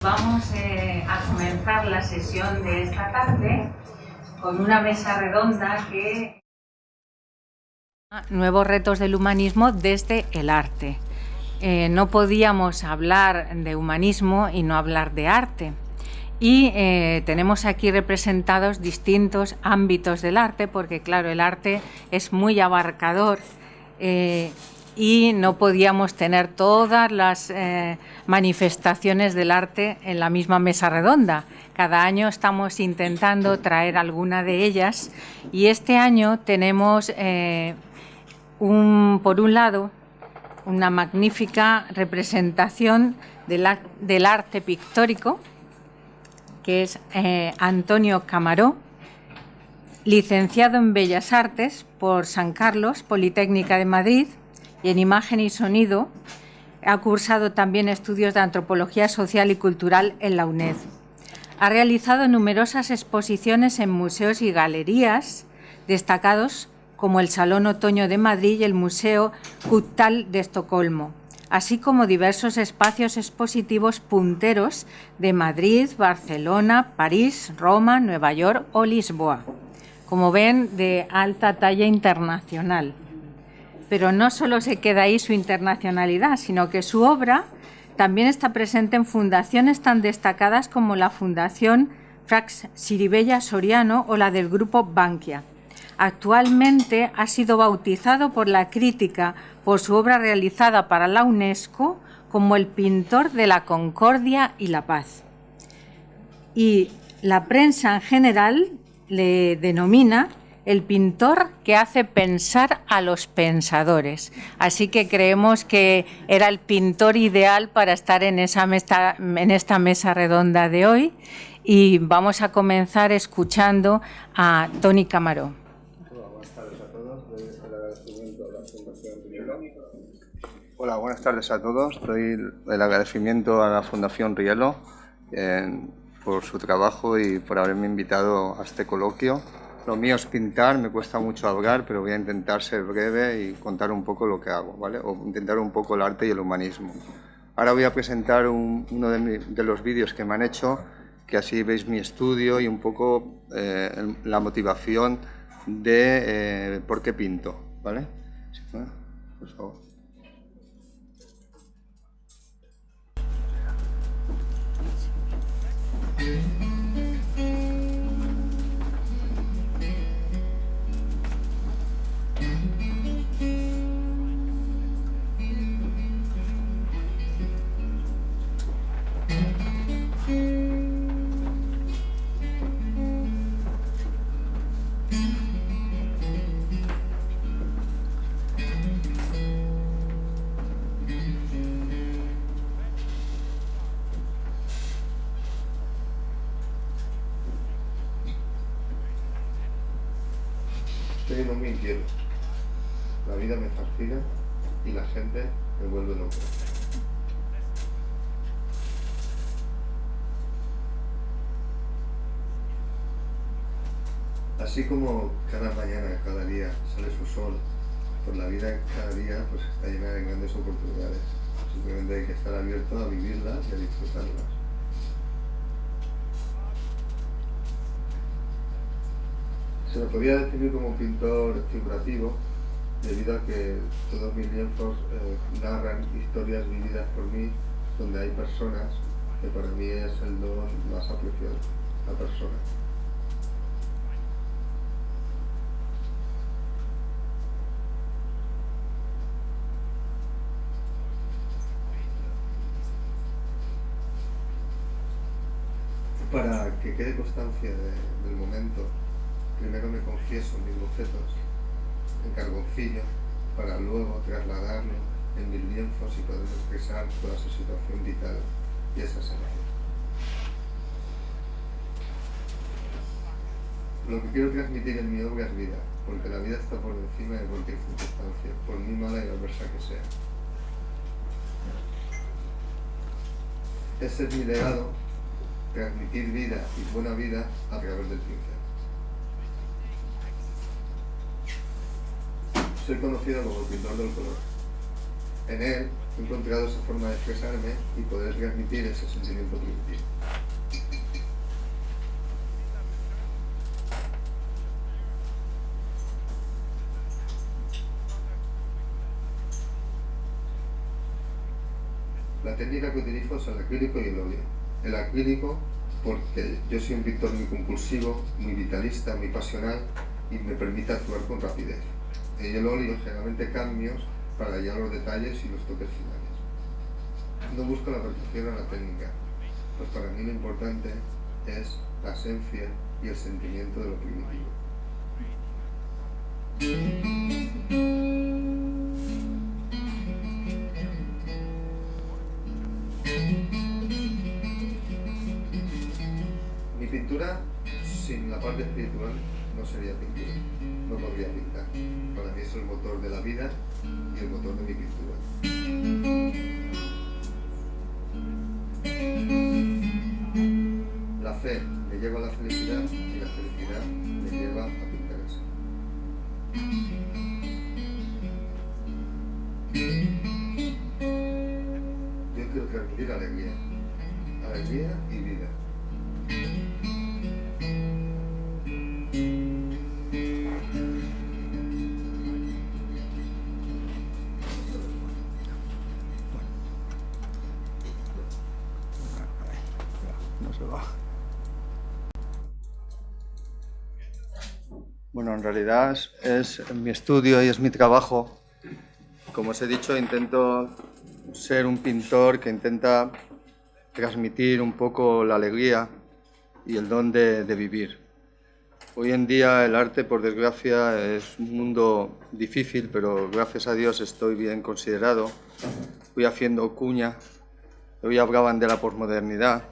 Vamos a comenzar la sesión de esta tarde con una mesa redonda que... Nuevos retos del humanismo desde el arte. No podíamos hablar de humanismo y no hablar de arte. Y tenemos aquí representados distintos ámbitos del arte, porque claro, el arte es muy abarcador y no podíamos tener todas las manifestaciones del arte en la misma mesa redonda. Cada año estamos intentando traer alguna de ellas y este año tenemos por un lado una magnífica representación del arte pictórico, que es Antonio Camaró, licenciado en Bellas Artes por San Carlos, Politécnica de Madrid, y en Imagen y Sonido. Ha cursado también estudios de Antropología Social y Cultural en la UNED. Ha realizado numerosas exposiciones en museos y galerías destacados como el Salón Otoño de Madrid y el Museo Kuttal de Estocolmo, así como diversos espacios expositivos punteros de Madrid, Barcelona, París, Roma, Nueva York o Lisboa. Como ven, de alta talla internacional. Pero no solo se queda ahí su internacionalidad, sino que su obra también está presente en fundaciones tan destacadas como la Fundación Frax Siribella Soriano o la del Grupo Bankia. Actualmente ha sido bautizado por la crítica por su obra realizada para la UNESCO como el pintor de la concordia y la paz. Y la prensa en general le denomina el pintor que hace pensar a los pensadores. Así que creemos que era el pintor ideal para estar en esta mesa redonda de hoy. Y vamos a comenzar escuchando a Toni Camaró. Hola, buenas tardes a todos. Doy el agradecimiento a la Fundación Rielo por su trabajo y por haberme invitado a este coloquio. Lo mío es pintar, me cuesta mucho hablar, pero voy a intentar ser breve y contar un poco lo que hago, ¿vale? O intentar un poco el arte y el humanismo. Ahora voy a presentar uno de los vídeos que me han hecho, que así veis mi estudio y un poco la motivación de por qué pinto, ¿vale? Sí, por favor. Soy un hombre inquieto. La vida me fascina y la gente me vuelve loco. Así como cada mañana, cada día sale su sol, pues la vida cada día pues está llena de grandes oportunidades. Simplemente hay que estar abierto a vivirlas y a disfrutarlas. Se me podría definir como pintor figurativo, debido a que todos mis lienzos narran historias vividas por mí, donde hay personas, que para mí es el don más apreciado, la persona. Para que quede constancia del momento, primero me confieso mis bocetos en carboncillo para luego trasladarlo en mis lienzos y poder expresar toda su situación vital y esa sensación. Lo que quiero transmitir en mi obra es vida, porque la vida está por encima de cualquier circunstancia, por muy mala y adversa que sea. Ese es mi legado, transmitir vida y buena vida a través del pincel. Soy conocido como el pintor del color. En él he encontrado esa forma de expresarme y poder transmitir ese sentimiento primitivo. La técnica que utilizo es el acrílico y el óleo. El acrílico porque yo soy un pintor muy compulsivo, muy vitalista, muy pasional y me permite actuar con rapidez. Y el óleo generalmente cambios para hallar los detalles y los toques finales. No busco la perfección en la técnica, pues para mí lo importante es la esencia y el sentimiento de lo primitivo. Mi pintura, sin la parte espiritual, no sería pintura, no podría pintar. Para mí es el motor de la vida y el motor de mi pintura. La fe me lleva a la felicidad y la felicidad me lleva a pintar eso. Yo quiero transmitir alegría y vida. Bueno, en realidad es mi estudio y es mi trabajo. Como os he dicho, intento ser un pintor que intenta transmitir un poco la alegría y el don de vivir. Hoy en día el arte, por desgracia, es un mundo difícil, pero gracias a Dios estoy bien considerado. Voy haciendo cuña. Hoy hablaban de la posmodernidad.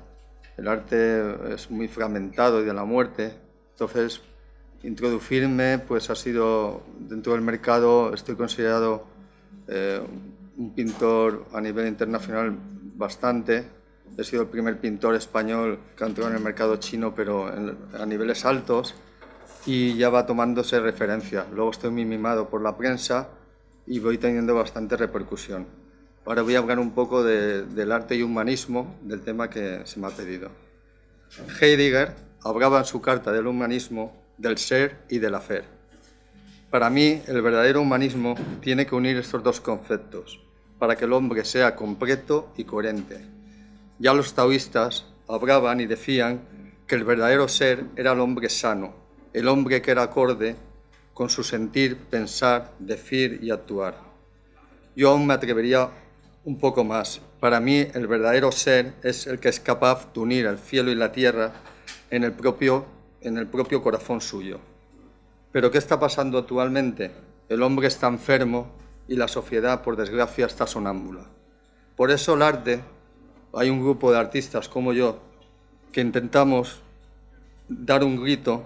El arte es muy fragmentado y de la muerte. Entonces, introducirme pues ha sido, dentro del mercado, estoy considerado un pintor a nivel internacional bastante. He sido el primer pintor español que entró en el mercado chino, pero a niveles altos, y ya va tomándose referencia. Luego estoy muy mimado por la prensa y voy teniendo bastante repercusión. Ahora voy a hablar un poco del arte y humanismo, del tema que se me ha pedido. Heidegger hablaba en su carta del humanismo del ser y del hacer. Para mí, el verdadero humanismo tiene que unir estos dos conceptos para que el hombre sea completo y coherente. Ya los taoístas hablaban y decían que el verdadero ser era el hombre sano, el hombre que era acorde con su sentir, pensar, decir y actuar. Yo aún me atrevería un poco más. Para mí, el verdadero ser es el que es capaz de unir el cielo y la tierra en el propio corazón suyo. ¿Pero qué está pasando actualmente? El hombre está enfermo y la sociedad, por desgracia, está sonámbula. Por eso el arte, hay un grupo de artistas como yo que intentamos dar un grito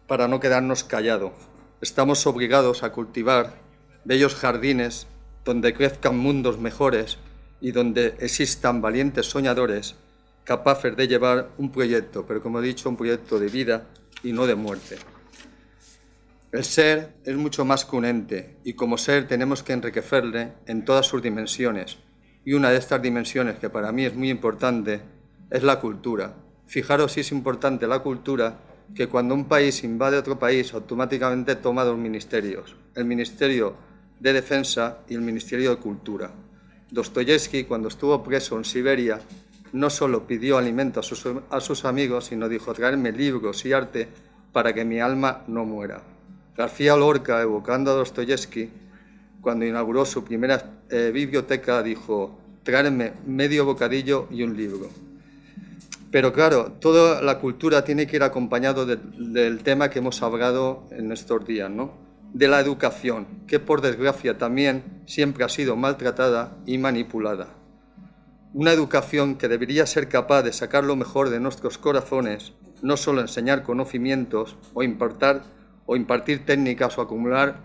para no quedarnos callados. Estamos obligados a cultivar bellos jardines donde crezcan mundos mejores y donde existan valientes soñadores capaces de llevar un proyecto, pero como he dicho, un proyecto de vida y no de muerte. El ser es mucho más que un ente y como ser tenemos que enriquecerle en todas sus dimensiones. Y una de estas dimensiones que para mí es muy importante es la cultura. Fijaros si es importante la cultura, que cuando un país invade otro país automáticamente toma dos ministerios, el Ministerio de Defensa y el Ministerio de Cultura. Dostoyevsky, cuando estuvo preso en Siberia, no solo pidió alimento a sus amigos, sino dijo: traerme libros y arte para que mi alma no muera. García Lorca, evocando a Dostoyevsky, cuando inauguró su primera biblioteca, dijo: traerme medio bocadillo y un libro. Pero claro, toda la cultura tiene que ir acompañado del tema que hemos hablado en estos días, ¿no? De la educación, que por desgracia también siempre ha sido maltratada y manipulada. Una educación que debería ser capaz de sacar lo mejor de nuestros corazones, no solo enseñar conocimientos o impartir técnicas o acumular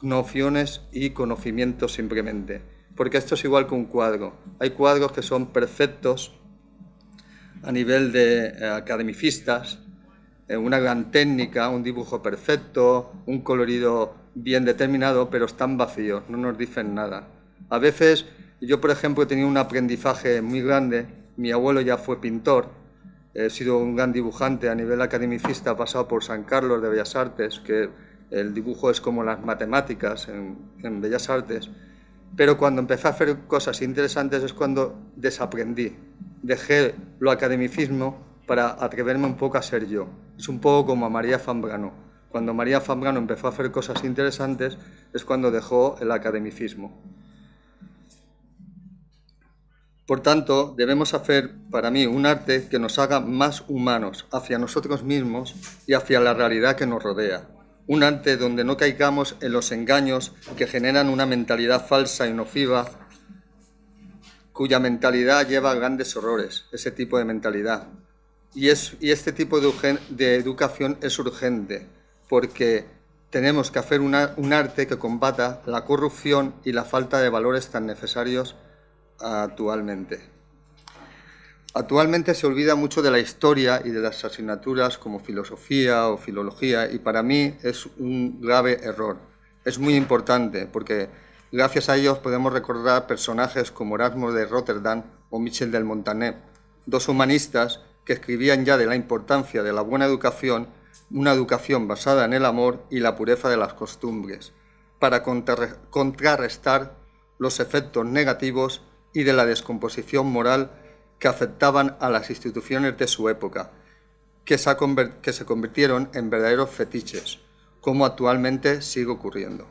nociones y conocimientos simplemente. Porque esto es igual que un cuadro. Hay cuadros que son perfectos a nivel de academicistas, una gran técnica, un dibujo perfecto, un colorido bien determinado, pero están vacíos, no nos dicen nada. A veces, yo por ejemplo he tenido un aprendizaje muy grande, mi abuelo ya fue pintor, he sido un gran dibujante a nivel academicista, he pasado por San Carlos de Bellas Artes, que el dibujo es como las matemáticas en Bellas Artes, pero cuando empecé a hacer cosas interesantes es cuando desaprendí, dejé lo academicismo para atreverme un poco a ser yo. Es un poco como a María Zambrano. Cuando María Zambrano empezó a hacer cosas interesantes es cuando dejó el academicismo. Por tanto, debemos hacer, para mí, un arte que nos haga más humanos hacia nosotros mismos y hacia la realidad que nos rodea. Un arte donde no caigamos en los engaños que generan una mentalidad falsa y nociva, cuya mentalidad lleva a grandes horrores, ese tipo de mentalidad. Y este tipo de educación es urgente, porque tenemos que hacer un arte que combata la corrupción y la falta de valores tan necesarios actualmente. Actualmente se olvida mucho de la historia y de las asignaturas como filosofía o filología, y para mí es un grave error. Es muy importante porque gracias a ellos podemos recordar personajes como Erasmo de Rotterdam o Michel de Montaigne, dos humanistas que escribían ya de la importancia de la buena educación, una educación basada en el amor y la pureza de las costumbres, para contrarrestar los efectos negativos y de la descomposición moral que afectaban a las instituciones de su época, que se convirtieron en verdaderos fetiches, como actualmente sigue ocurriendo.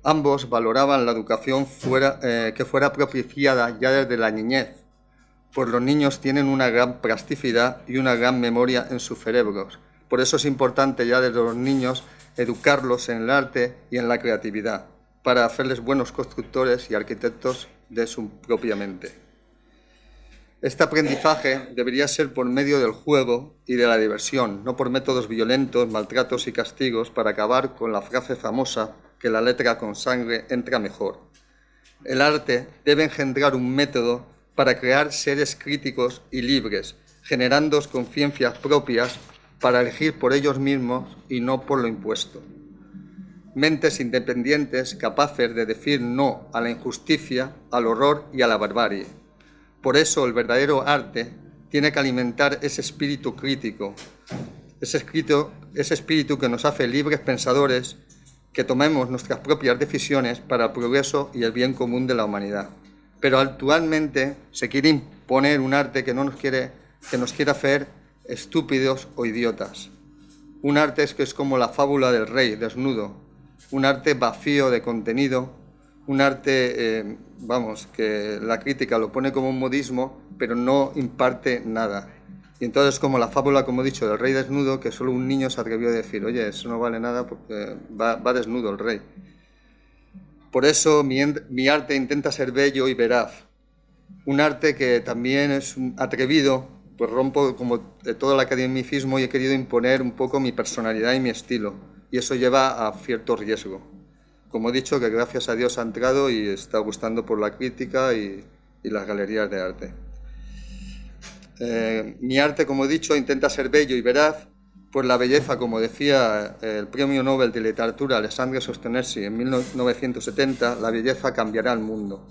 Ambos valoraban la educación que fuera propiciada ya desde la niñez, pues los niños tienen una gran plasticidad y una gran memoria en sus cerebros. Por eso es importante ya desde los niños educarlos en el arte y en la creatividad, para hacerles buenos constructores y arquitectos de su propia mente. Este aprendizaje debería ser por medio del juego y de la diversión, no por métodos violentos, maltratos y castigos, para acabar con la frase famosa que la letra con sangre entra mejor. El arte debe engendrar un método para crear seres críticos y libres, generando conciencias propias para elegir por ellos mismos y no por lo impuesto. Mentes independientes capaces de decir no a la injusticia, al horror y a la barbarie. Por eso el verdadero arte tiene que alimentar ese espíritu crítico, ese espíritu que nos hace libres pensadores, que tomemos nuestras propias decisiones para el progreso y el bien común de la humanidad. Pero actualmente se quiere imponer un arte que nos quiere hacer estúpidos o idiotas. Un arte que es como la fábula del rey desnudo, un arte vacío de contenido, un arte, que la crítica lo pone como un modismo, pero no imparte nada. Y entonces, como la fábula, como he dicho, del rey desnudo, que solo un niño se atrevió a decir, oye, eso no vale nada porque va desnudo el rey. Por eso mi arte intenta ser bello y veraz. Un arte que también es atrevido, pues rompo como todo el academicismo y he querido imponer un poco mi personalidad y mi estilo. Y eso lleva a cierto riesgo. Como he dicho, que gracias a Dios ha entrado y está gustando por la crítica y las galerías de arte. Mi arte, como he dicho, intenta ser bello y veraz, pues la belleza, como decía el Premio Nobel de Literatura Alexandre Solzhenitsyn en 1970, la belleza cambiará el mundo.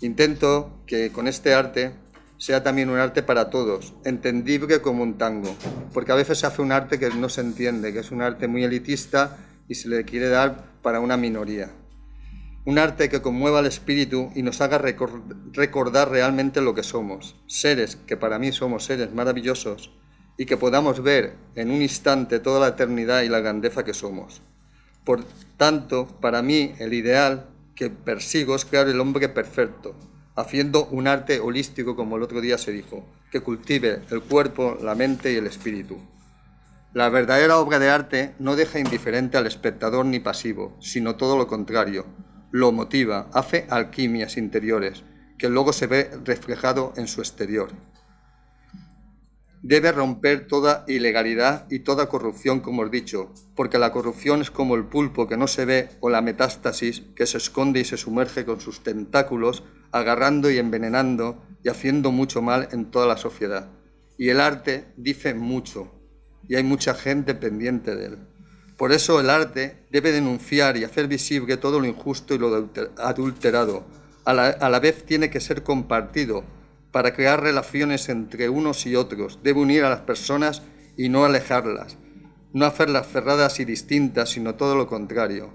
Intento que con este arte sea también un arte para todos, entendible como un tango, porque a veces se hace un arte que no se entiende, que es un arte muy elitista y se le quiere dar para una minoría. Un arte que conmueva el espíritu y nos haga recordar realmente lo que somos, seres que para mí somos seres maravillosos y que podamos ver en un instante toda la eternidad y la grandeza que somos. Por tanto, para mí el ideal que persigo es crear el hombre perfecto, haciendo un arte holístico, como el otro día se dijo, que cultive el cuerpo, la mente y el espíritu. La verdadera obra de arte no deja indiferente al espectador ni pasivo, sino todo lo contrario. Lo motiva, hace alquimias interiores, que luego se ve reflejado en su exterior. Debe romper toda ilegalidad y toda corrupción, como os he dicho, porque la corrupción es como el pulpo que no se ve o la metástasis que se esconde y se sumerge con sus tentáculos, agarrando y envenenando y haciendo mucho mal en toda la sociedad. Y el arte dice mucho, y hay mucha gente pendiente de él. Por eso el arte debe denunciar y hacer visible todo lo injusto y lo adulterado. A la vez tiene que ser compartido para crear relaciones entre unos y otros. Debe unir a las personas y no alejarlas. No hacerlas cerradas y distintas, sino todo lo contrario.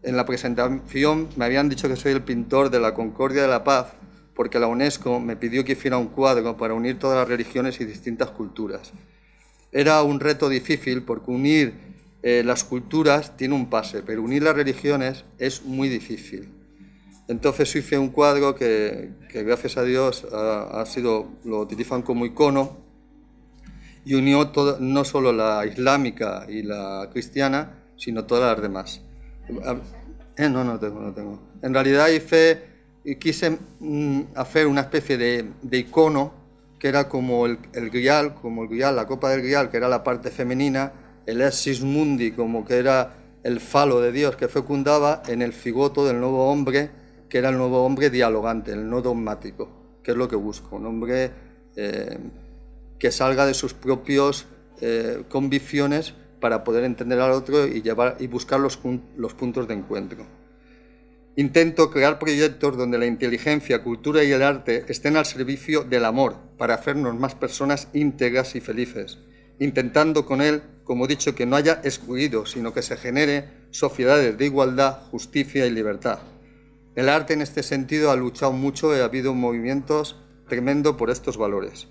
En la presentación me habían dicho que soy el pintor de la concordia de la paz, porque la UNESCO me pidió que hiciera un cuadro para unir todas las religiones y distintas culturas. Era un reto difícil porque unir las culturas tiene un pase, pero unir las religiones es muy difícil. Entonces hice un cuadro que gracias a Dios lo utilizan como icono y unió todo, no solo la islámica y la cristiana, sino todas las demás. No tengo. En realidad quise hacer una especie de icono que era como el grial, la copa del grial, que era la parte femenina, el Exsis Mundi, como que era el falo de Dios que fecundaba, en el cigoto del nuevo hombre, que era el nuevo hombre dialogante, el no dogmático, que es lo que busco, un hombre que salga de sus propios convicciones para poder entender al otro y buscar los puntos de encuentro. Intento crear proyectos donde la inteligencia, cultura y el arte estén al servicio del amor para hacernos más personas íntegras y felices, intentando con él, como he dicho, que no haya excluidos, sino que se genere sociedades de igualdad, justicia y libertad. El arte en este sentido ha luchado mucho y ha habido movimientos tremendos por estos valores.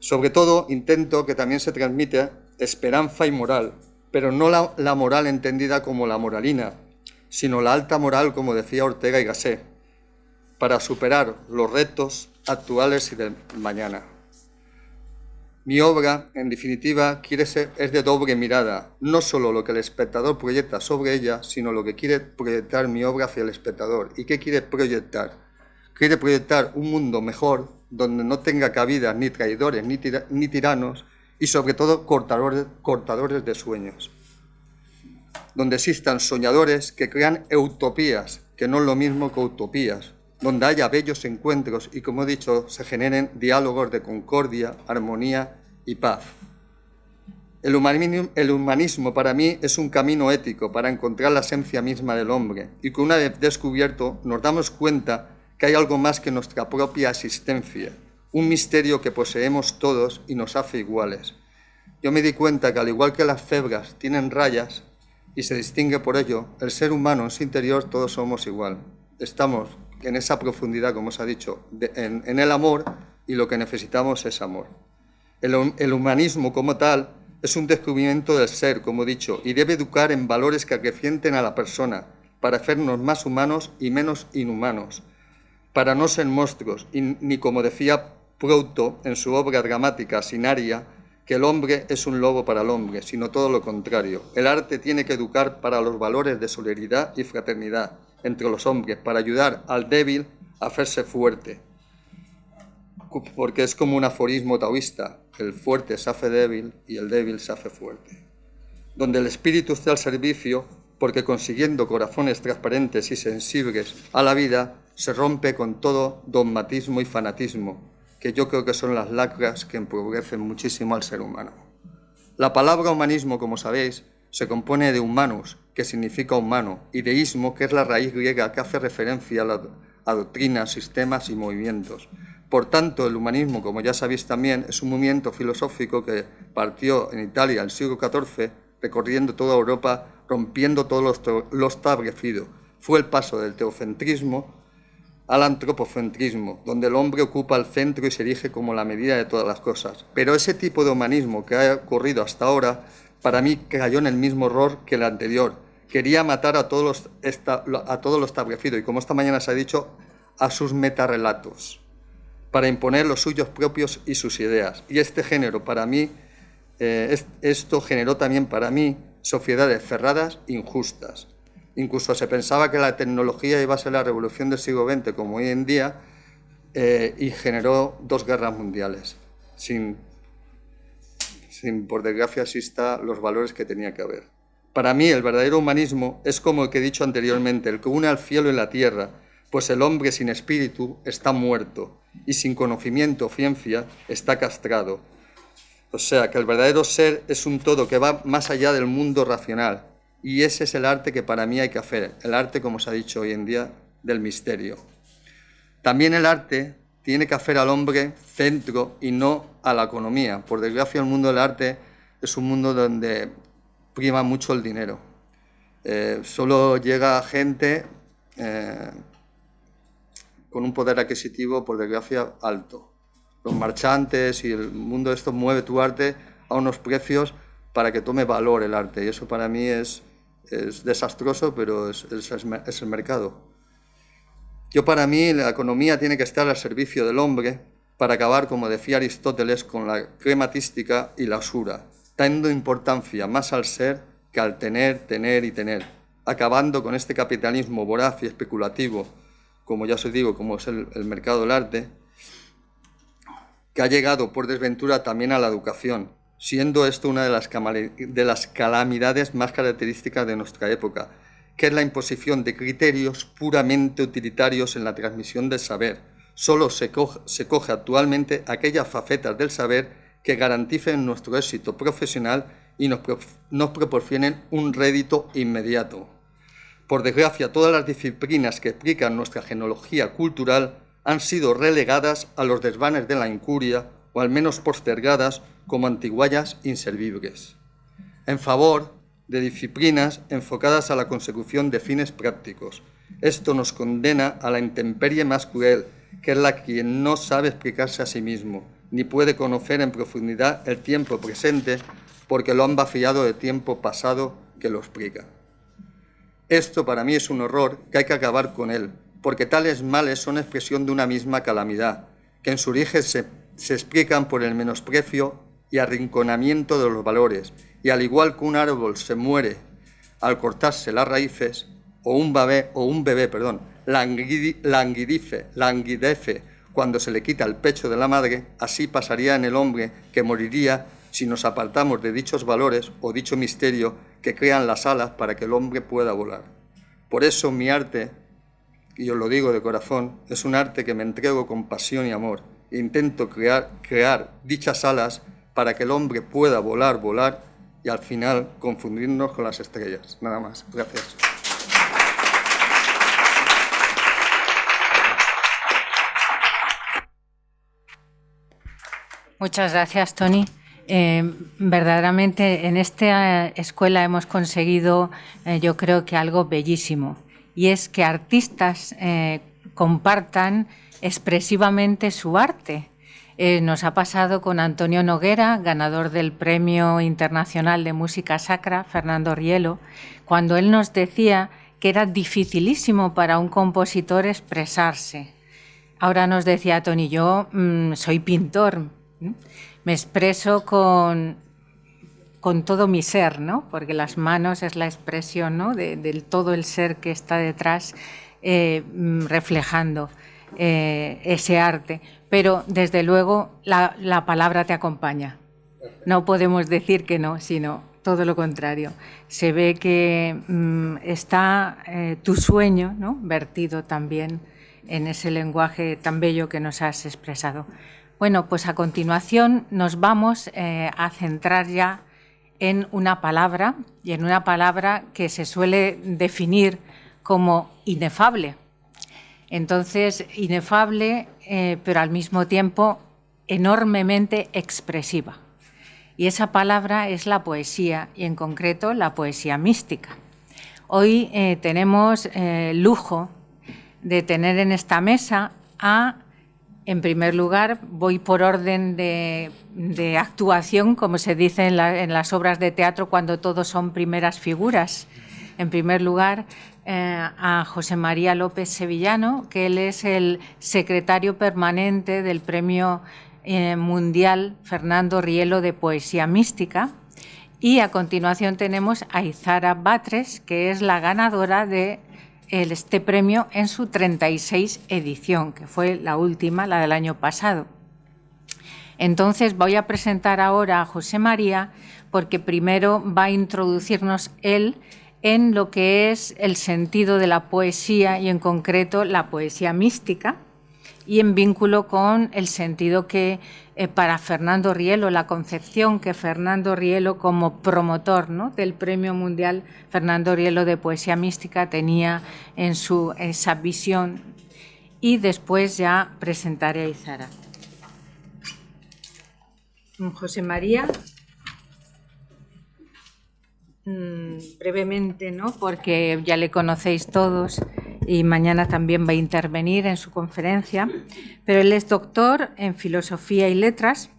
Sobre todo, intento que también se transmita esperanza y moral, pero no la moral entendida como la moralina, sino la alta moral, como decía Ortega y Gasset, para superar los retos actuales y del mañana. Mi obra, en definitiva, es de doble mirada, no solo lo que el espectador proyecta sobre ella, sino lo que quiere proyectar mi obra hacia el espectador. ¿Y qué quiere proyectar? Quiere proyectar un mundo mejor, donde no tenga cabida ni traidores ni tiranos, y sobre todo cortadores de sueños. Donde existan soñadores que crean utopías, que no es lo mismo que utopías, donde haya bellos encuentros y, como he dicho, se generen diálogos de concordia, armonía y paz. El humanismo para mí es un camino ético para encontrar la esencia misma del hombre y que una vez descubierto nos damos cuenta que hay algo más que nuestra propia existencia, un misterio que poseemos todos y nos hace iguales. Yo me di cuenta que al igual que las cebras tienen rayas y se distingue por ello, el ser humano en su interior todos somos igual. Estamos en esa profundidad, como os ha dicho, en el amor, y lo que necesitamos es amor. El humanismo como tal es un descubrimiento del ser, como he dicho, y debe educar en valores que acrecienten a la persona para hacernos más humanos y menos inhumanos, para no ser monstruos, ni como decía Proudhon en su obra dramática Sinaria, que el hombre es un lobo para el hombre, sino todo lo contrario. El arte tiene que educar para los valores de solidaridad y fraternidad entre los hombres, para ayudar al débil a hacerse fuerte. Porque es como un aforismo taoísta, el fuerte se hace débil y el débil se hace fuerte. Donde el espíritu esté al servicio, porque consiguiendo corazones transparentes y sensibles a la vida, se rompe con todo dogmatismo y fanatismo, que yo creo que son las lacras que empobrecen muchísimo al ser humano. La palabra humanismo, como sabéis, se compone de humanus, que significa humano, y deísmo, que es la raíz griega que hace referencia a doctrinas, sistemas y movimientos. Por tanto, el humanismo, como ya sabéis también, es un movimiento filosófico que partió en Italia en el siglo XIV, recorriendo toda Europa, rompiendo todos lo establecido. Fue el paso del teocentrismo al antropocentrismo, donde el hombre ocupa el centro y se erige como la medida de todas las cosas. Pero ese tipo de humanismo que ha ocurrido hasta ahora, para mí cayó en el mismo error que el anterior. Quería matar a todo lo establecido y, como esta mañana se ha dicho, a sus metarrelatos, para imponer los suyos propios y sus ideas. Y este género, para mí, esto generó también para mí sociedades cerradas e injustas. Incluso se pensaba que la tecnología iba a ser la revolución del siglo XX, como hoy en día, y generó 2 guerras mundiales, sin por desgracia exista los valores que tenía que haber. Para mí, el verdadero humanismo es como el que he dicho anteriormente, el que une al cielo y la tierra, pues el hombre sin espíritu está muerto y sin conocimiento o ciencia está castrado. O sea, que el verdadero ser es un todo que va más allá del mundo racional. Y ese es el arte que para mí hay que hacer, el arte, como se ha dicho hoy en día, del misterio. También el arte tiene que hacer al hombre centro y no a la economía. Por desgracia, el mundo del arte es un mundo donde prima mucho el dinero. Solo llega gente con un poder adquisitivo, por desgracia, alto. Los marchantes y el mundo de esto mueve tu arte a unos precios para que tome valor el arte. Y eso para mí es desastroso, pero es el mercado. Para mí, la economía tiene que estar al servicio del hombre para acabar, como decía Aristóteles, con la crematística y la usura, dando importancia más al ser que al tener, tener y tener, acabando con este capitalismo voraz y especulativo, como ya os digo, como es el mercado del arte, que ha llegado por desventura también a la educación, siendo esto una de las calamidades más características de nuestra época, que es la imposición de criterios puramente utilitarios en la transmisión del saber. Solo se coge actualmente aquellas facetas del saber que garanticen nuestro éxito profesional y nos proporcionen un rédito inmediato. Por desgracia, todas las disciplinas que explican nuestra genealogía cultural han sido relegadas a los desvanes de la incuria o al menos postergadas como antiguallas inservibles, en favor de disciplinas enfocadas a la consecución de fines prácticos. Esto nos condena a la intemperie más cruel, que es la que no sabe explicarse a sí mismo, ni puede conocer en profundidad el tiempo presente, porque lo han vaciado de tiempo pasado que lo explica. Esto para mí es un horror que hay que acabar con él, porque tales males son expresión de una misma calamidad, que en su origen se explican por el menosprecio y arrinconamiento de los valores, y al igual que un árbol se muere al cortarse las raíces, o un bebé languidece cuando se le quita el pecho de la madre, así pasaría en el hombre que moriría si nos apartamos de dichos valores o dicho misterio que crean las alas para que el hombre pueda volar. Por eso mi arte, y os lo digo de corazón, es un arte que me entrego con pasión y amor. Intento crear dichas alas para que el hombre pueda volar y al final confundirnos con las estrellas. Nada más. Gracias. Muchas gracias, Toni. Verdaderamente en esta escuela hemos conseguido, yo creo que algo bellísimo, y es que artistas compartan expresivamente su arte. Nos ha pasado con Antonio Noguera, ganador del Premio Internacional de Música Sacra, Fernando Rielo, cuando él nos decía que era dificilísimo para un compositor expresarse. Ahora nos decía Toni, yo soy pintor, me expreso con todo mi ser, ¿no? Porque las manos es la expresión, ¿no? del todo el ser que está detrás reflejando ese arte. Pero, desde luego, la palabra te acompaña. No podemos decir que no, sino todo lo contrario. Se ve que está tu sueño, ¿no? Vertido también en ese lenguaje tan bello que nos has expresado. Bueno, pues a continuación nos vamos a centrar ya en una palabra, y en una palabra que se suele definir como inefable. Entonces, inefable, pero al mismo tiempo enormemente expresiva. Y esa palabra es la poesía, y en concreto la poesía mística. Hoy tenemos el lujo de tener en esta mesa en primer lugar, voy por orden de actuación, como se dice en las obras de teatro cuando todos son primeras figuras. En primer lugar, a José María López Sevillano, que él es el secretario permanente del Premio Mundial Fernando Rielo de Poesía Mística. Y a continuación tenemos a Izara Batres, que es la ganadora de este premio en su 36 edición, que fue la última, la del año pasado. Entonces voy a presentar ahora a José María, porque primero va a introducirnos él en lo que es el sentido de la poesía y en concreto la poesía mística, y en vínculo con el sentido que para Fernando Rielo, la concepción que Fernando Rielo como promotor, ¿no?, del Premio Mundial Fernando Rielo de Poesía Mística tenía en esa visión. Y después ya presentaré a Izara. José María, brevemente, ¿no?, porque ya le conocéis todos y mañana también va a intervenir en su conferencia, pero él es doctor en Filosofía y Letras,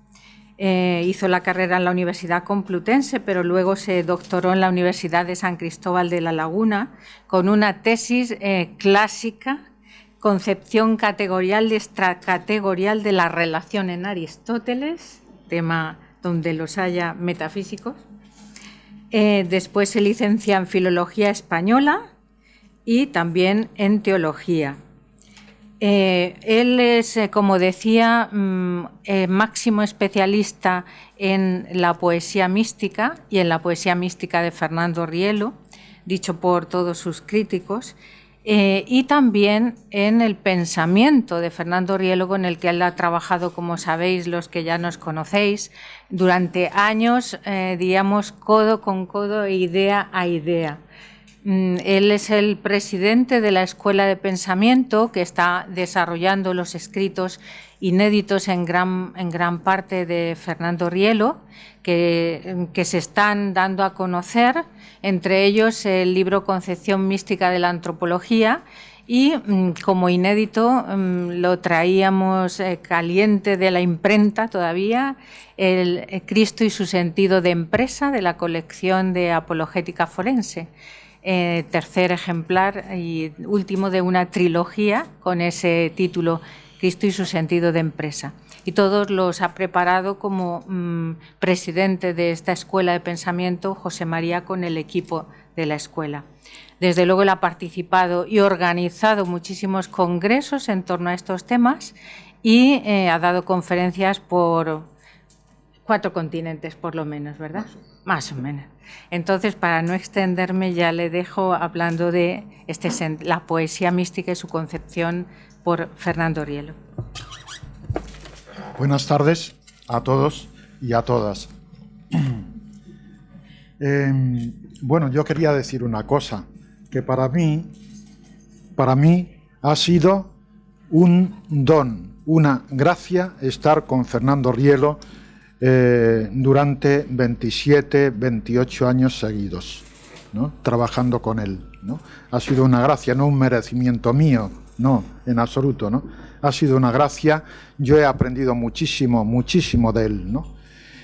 hizo la carrera en la Universidad Complutense, pero luego se doctoró en la Universidad de San Cristóbal de la Laguna con una tesis clásica, concepción categorial y extracategorial de la relación en Aristóteles, tema donde los haya metafísicos. Después se licencia en Filología Española y también en Teología. Él es, como decía, máximo especialista en la poesía mística y en la poesía mística de Fernando Rielo, dicho por todos sus críticos, y también en el pensamiento de Fernando Rielo, con el que él ha trabajado, como sabéis los que ya nos conocéis, durante años, digamos, codo con codo e idea a idea. Él es el presidente de la Escuela de Pensamiento, que está desarrollando los escritos inéditos en gran parte de Fernando Rielo, que se están dando a conocer, entre ellos el libro Concepción mística de la antropología, y como inédito lo traíamos caliente de la imprenta todavía, el Cristo y su sentido de empresa, de la colección de Apologética Forense. Tercer ejemplar y último de una trilogía con ese título, Cristo y su sentido de empresa. Y todos los ha preparado como presidente de esta escuela de pensamiento José María, con el equipo de la escuela. Desde luego él ha participado y organizado muchísimos congresos en torno a estos temas y ha dado conferencias por 4 continentes, por lo menos, ¿verdad? Más o menos. Entonces, para no extenderme, ya le dejo hablando de la poesía mística y su concepción por Fernando Rielo. Buenas tardes a todos y a todas. Bueno, yo quería decir una cosa, que para mí ha sido un don, una gracia estar con Fernando Rielo durante 27, 28 años seguidos, ¿no?, trabajando con él, ¿no? Ha sido una gracia, no un merecimiento mío, no, en absoluto, ¿no? Ha sido una gracia. Yo he aprendido muchísimo, muchísimo de él, ¿no?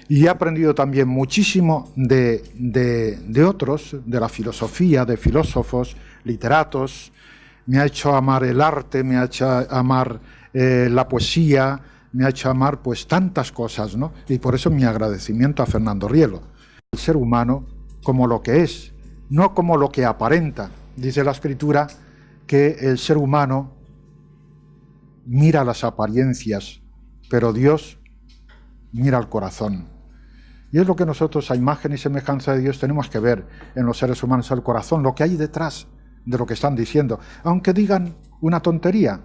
Y he aprendido también muchísimo de otros, de la filosofía, de filósofos, literatos. Me ha hecho amar el arte, me ha hecho amar la poesía, me ha hecho amar pues tantas cosas, ¿no? Y por eso mi agradecimiento a Fernando Rielo. El ser humano como lo que es, no como lo que aparenta. Dice la Escritura que el ser humano mira las apariencias, pero Dios mira el corazón. Y es lo que nosotros, a imagen y semejanza de Dios, tenemos que ver en los seres humanos, el corazón, lo que hay detrás de lo que están diciendo. Aunque digan una tontería,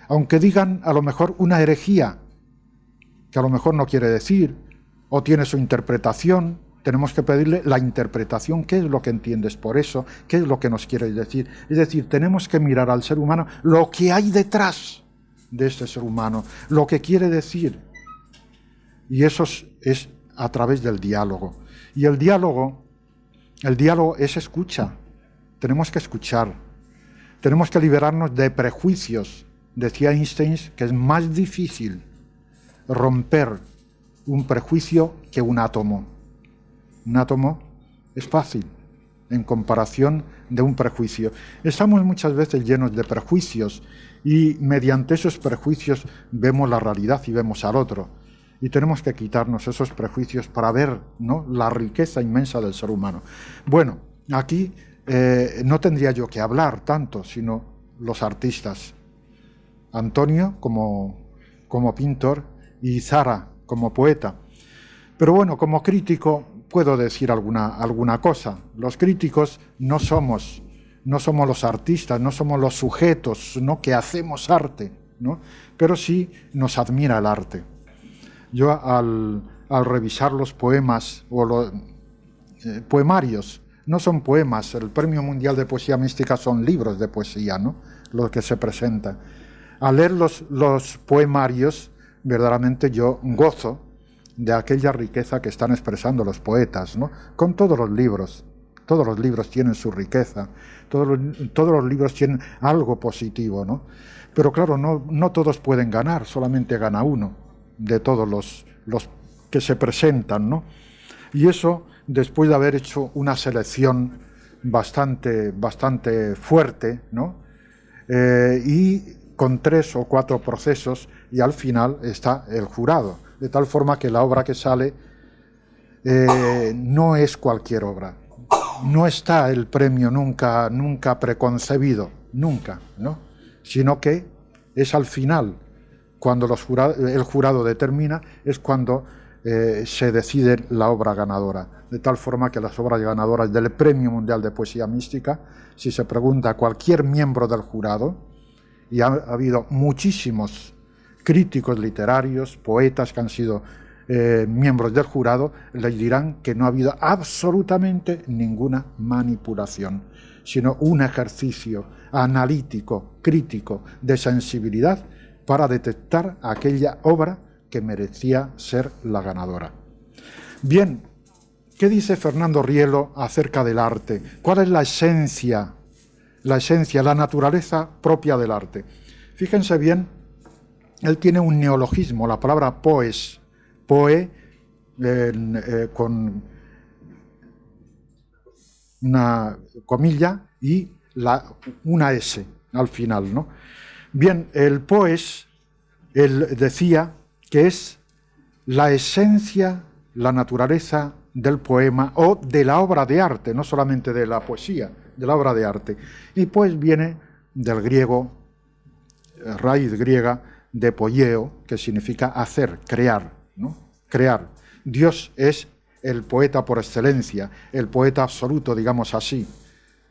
aunque digan a lo mejor una herejía, que a lo mejor no quiere decir, o tiene su interpretación, tenemos que pedirle la interpretación, qué es lo que entiendes por eso, qué es lo que nos quiere decir. Es decir, tenemos que mirar al ser humano lo que hay detrás de este ser humano, lo que quiere decir. Y eso es a través del diálogo. Y el diálogo es escucha. Tenemos que escuchar. Tenemos que liberarnos de prejuicios. Decía Einstein que es más difícil romper un prejuicio que un átomo. Un átomo es fácil en comparación de un prejuicio. Estamos muchas veces llenos de prejuicios y mediante esos prejuicios vemos la realidad y vemos al otro. Y tenemos que quitarnos esos prejuicios para ver, ¿no?, la riqueza inmensa del ser humano. Bueno, aquí no tendría yo que hablar tanto, sino los artistas. Antonio como pintor y Izara como poeta. Pero bueno, como crítico puedo decir alguna cosa. Los críticos no somos los artistas, no somos los sujetos, ¿no?, que hacemos arte, ¿no? Pero sí nos admira el arte. Yo al revisar los poemas o los poemarios, no son poemas, el Premio Mundial de Poesía Mística son libros de poesía, ¿no? Los que se presentan. Al leer los poemarios, verdaderamente yo gozo de aquella riqueza que están expresando los poetas, ¿no? Con todos los libros tienen su riqueza, todos los libros tienen algo positivo, ¿no? Pero claro, no todos pueden ganar, solamente gana uno de todos los que se presentan, ¿no? Y eso, después de haber hecho una selección bastante fuerte, ¿no? Y con 3 o 4 procesos, y al final está el jurado, de tal forma que la obra que sale no es cualquier obra, no está el premio nunca preconcebido, nunca, ¿no? Sino que es al final, cuando el jurado determina, es cuando se decide la obra ganadora, de tal forma que las obras ganadoras del Premio Mundial de Poesía Mística, si se pregunta a cualquier miembro del jurado, y ha habido muchísimos críticos literarios, poetas que han sido miembros del jurado, les dirán que no ha habido absolutamente ninguna manipulación, sino un ejercicio analítico, crítico, de sensibilidad para detectar aquella obra que merecía ser la ganadora. Bien, ¿qué dice Fernando Rielo acerca del arte? ¿Cuál es la esencia, la naturaleza propia del arte? Fíjense bien, él tiene un neologismo, la palabra poes, con una comilla y una S al final, ¿no? Bien, el poes, él decía que es la esencia, la naturaleza del poema o de la obra de arte, no solamente de la poesía, de la obra de arte. Y pues viene del griego, raíz griega de poieo, que significa hacer, crear, ¿no? Crear. Dios es el poeta por excelencia, el poeta absoluto, digamos así.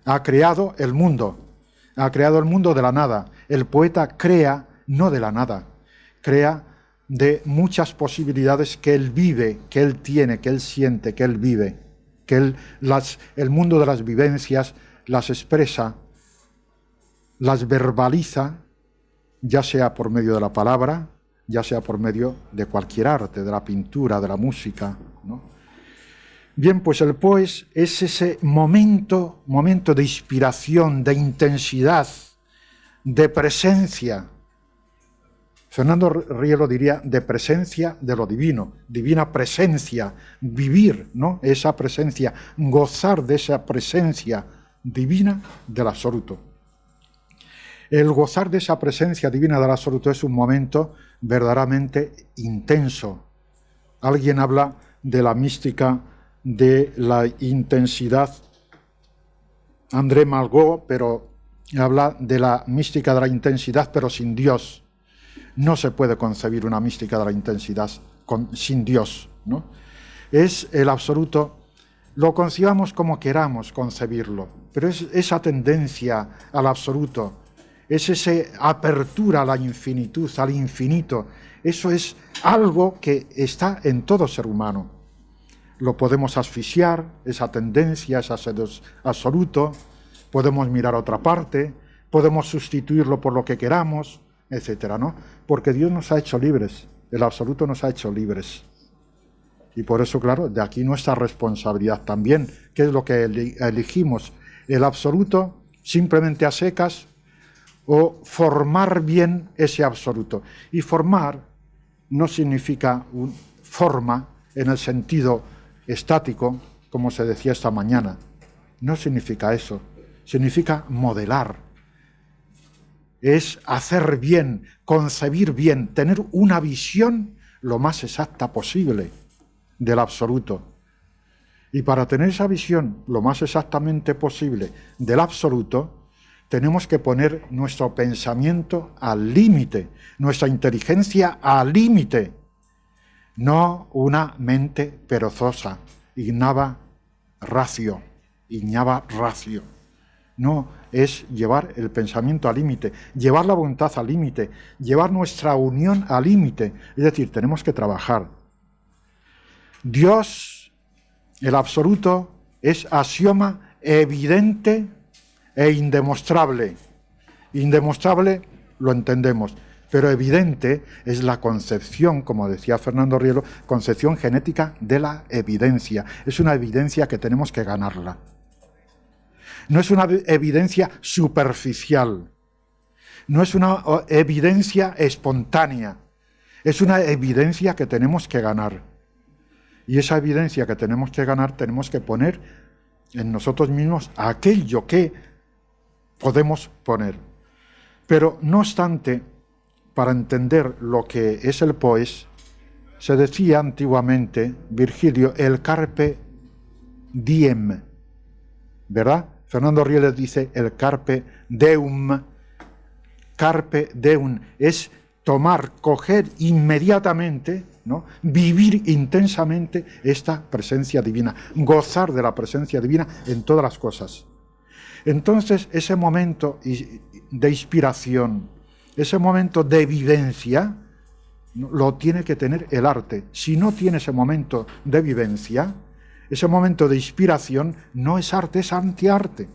Ha creado el mundo de la nada. El poeta crea no de la nada, crea de muchas posibilidades que él vive, que él tiene, que él siente, que él vive, que él el mundo de las vivencias las expresa, las verbaliza, ya sea por medio de la palabra, ya sea por medio de cualquier arte, de la pintura, de la música, ¿no? Bien, pues el poes es ese momento de inspiración, de intensidad, de presencia. Fernando Rielo diría de presencia de lo divino, divina presencia, vivir, ¿no? Esa presencia, gozar de esa presencia divina del absoluto. El gozar de esa presencia divina del absoluto es un momento verdaderamente intenso. Alguien habla de la mística de la intensidad, André Malraux, pero habla de la mística de la intensidad, pero sin Dios. No se puede concebir una mística de la intensidad sin Dios, ¿no? Es el absoluto, lo concibamos como queramos concebirlo, pero es esa tendencia al absoluto, es esa apertura a la infinitud, al infinito. Eso es algo que está en todo ser humano. Lo podemos asfixiar, esa tendencia, ese absoluto, podemos mirar a otra parte, podemos sustituirlo por lo que queramos, etcétera, ¿no? Porque Dios nos ha hecho libres, el absoluto nos ha hecho libres. Y por eso, claro, de aquí nuestra responsabilidad también, ¿qué es lo que elegimos? El absoluto simplemente a secas o formar bien ese absoluto. Y formar no significa forma en el sentido estático, como se decía esta mañana. No significa eso, significa modelar. Es hacer bien, concebir bien, tener una visión lo más exacta posible del absoluto. Y para tener esa visión lo más exactamente posible del absoluto, tenemos que poner nuestro pensamiento al límite, nuestra inteligencia al límite, no una mente perezosa, ignava ratio, No, es llevar el pensamiento al límite, llevar la voluntad al límite, llevar nuestra unión al límite. Es decir, tenemos que trabajar. Dios, el absoluto, es axioma evidente e indemostrable. Indemostrable lo entendemos, pero evidente es la concepción, como decía Fernando Rielo, concepción genética de la evidencia. Es una evidencia que tenemos que ganarla. No es una evidencia superficial, no es una evidencia espontánea, es una evidencia que tenemos que ganar. Y esa evidencia que tenemos que ganar, tenemos que poner en nosotros mismos aquello que podemos poner. Pero no obstante, para entender lo que es el poes, se decía antiguamente, Virgilio, el carpe diem, ¿verdad? Fernando Rieles dice el carpe deum. Carpe deum es tomar, coger inmediatamente, ¿no? Vivir intensamente esta presencia divina, gozar de la presencia divina en todas las cosas. Entonces, ese momento de inspiración, ese momento de vivencia, lo tiene que tener el arte. Si no tiene ese momento de vivencia, ese momento de inspiración, no es arte, es antiarte.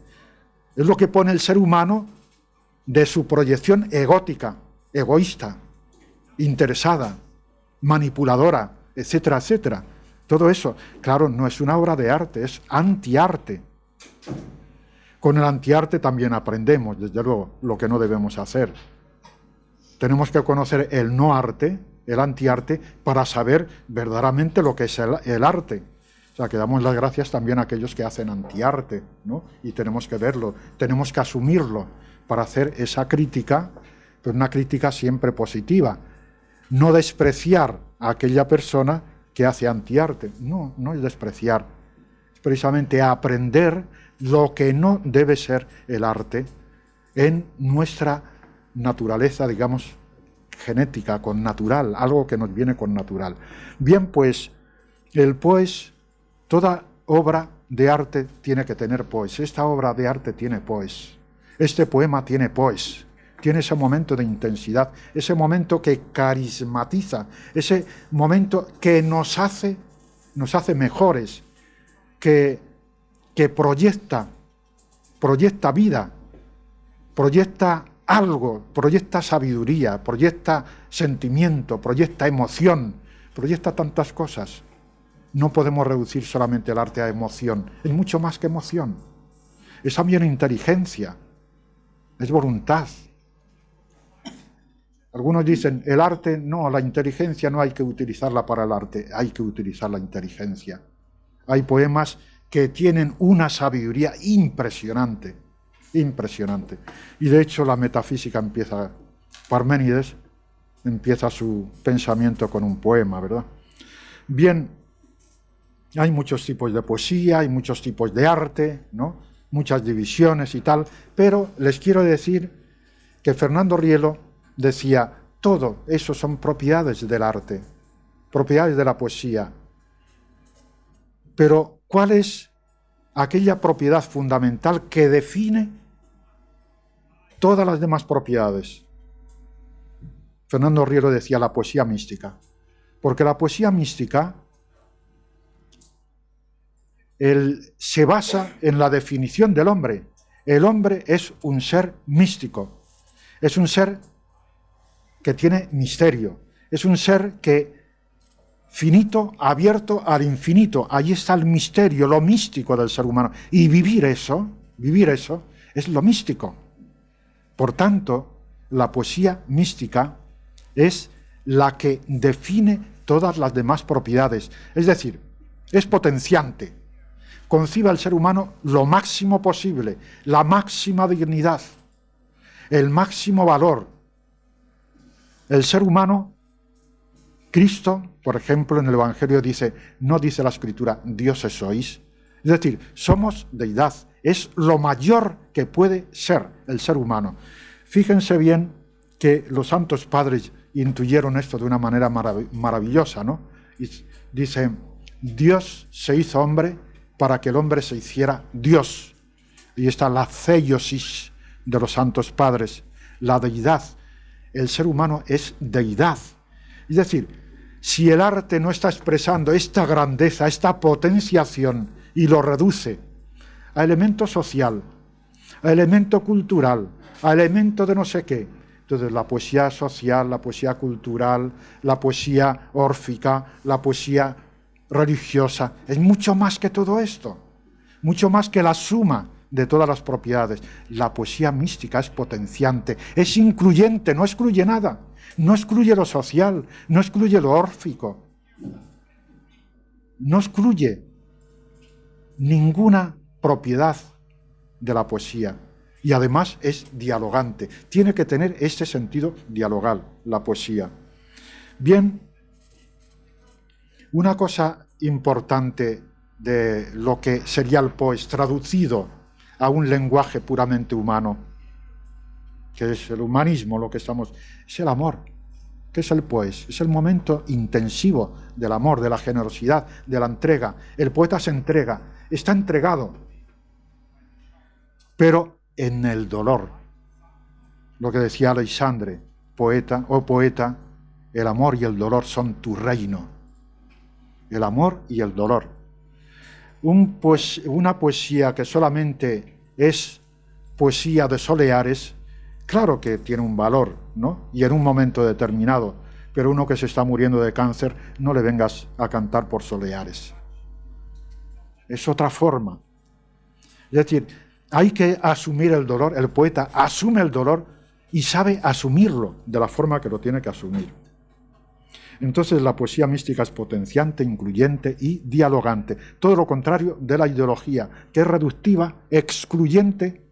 Es lo que pone el ser humano de su proyección egótica, egoísta, interesada, manipuladora, etcétera, etcétera. Todo eso, claro, no es una obra de arte, es antiarte. Con el antiarte también aprendemos, desde luego, lo que no debemos hacer. Tenemos que conocer el no arte, el antiarte, para saber verdaderamente lo que es el arte. O sea, que damos las gracias también a aquellos que hacen antiarte, ¿no? Y tenemos que verlo, tenemos que asumirlo para hacer esa crítica, pero una crítica siempre positiva. No despreciar a aquella persona que hace antiarte. No, no es despreciar. Es precisamente aprender lo que no debe ser el arte en nuestra naturaleza, digamos, genética, con natural, algo que nos viene con natural. Bien, pues, el poes, toda obra de arte tiene que tener poes. Esta obra de arte tiene poes. Este poema tiene poes. Tiene ese momento de intensidad, ese momento que carismatiza, ese momento que nos hace mejores, que proyecta vida, proyecta algo, proyecta sabiduría, proyecta sentimiento, proyecta emoción, proyecta tantas cosas. No podemos reducir solamente el arte a emoción, es mucho más que emoción. Es también inteligencia, es voluntad. Algunos dicen, el arte, no, la inteligencia no hay que utilizarla para el arte, hay que utilizar la inteligencia. Hay poemas que tienen una sabiduría impresionante, impresionante. Y de hecho la metafísica empieza, Parménides empieza su pensamiento con un poema, ¿verdad? Bien, hay muchos tipos de poesía, hay muchos tipos de arte, ¿no? Muchas divisiones y tal, pero les quiero decir que Fernando Rielo decía, todo eso son propiedades del arte, propiedades de la poesía. Pero, ¿cuál es aquella propiedad fundamental que define todas las demás propiedades? Fernando Rielo decía la poesía mística, porque la poesía mística se basa en la definición del hombre. El hombre es un ser místico, es un ser que tiene misterio, es un ser que finito, abierto al infinito. Ahí está el misterio, lo místico del ser humano. Y vivir eso es lo místico. Por tanto, la poesía mística es la que define todas las demás propiedades. Es decir, es potenciante. Concibe al ser humano lo máximo posible, la máxima dignidad, el máximo valor. El ser humano, Cristo, por ejemplo, en el Evangelio dice, no dice la Escritura, dioses sois. Es decir, somos deidad, es lo mayor que puede ser el ser humano. Fíjense bien que los santos padres intuyeron esto de una manera maravillosa, ¿no? Y dice, Dios se hizo hombre para que el hombre se hiciera Dios. y está la theiosis de los santos padres, la deidad. El ser humano es deidad. Es decir, si el arte no está expresando esta grandeza, esta potenciación, y lo reduce a elemento social, a elemento cultural, a elemento de no sé qué, entonces la poesía social, la poesía cultural, la poesía órfica, la poesía religiosa, es mucho más que todo esto, mucho más que la suma de todas las propiedades. La poesía mística es potenciante, es incluyente, no excluye nada, no excluye lo social, no excluye lo órfico, no excluye ninguna propiedad de la poesía. Y además es dialogante, tiene que tener este sentido dialogal, la poesía. Bien, una cosa importante de lo que sería el poes traducido a un lenguaje puramente humano, que es el humanismo, lo que estamos, es el amor. ¿Qué es el poes? Es el momento intensivo del amor, de la generosidad, de la entrega. El poeta se entrega, está entregado, pero en el dolor. Lo que decía Aleixandre, poeta, oh poeta, el amor y el dolor son tu reino. El amor y el dolor. Una poesía que solamente es poesía de soleares, claro que tiene un valor, ¿no? Y en un momento determinado, pero uno que se está muriendo de cáncer, no le vengas a cantar por soleares. Es otra forma. Es decir, hay que asumir el dolor, el poeta asume el dolor y sabe asumirlo de la forma que lo tiene que asumir. Entonces la poesía mística es potenciante, incluyente y dialogante. Todo lo contrario de la ideología, que es reductiva, excluyente,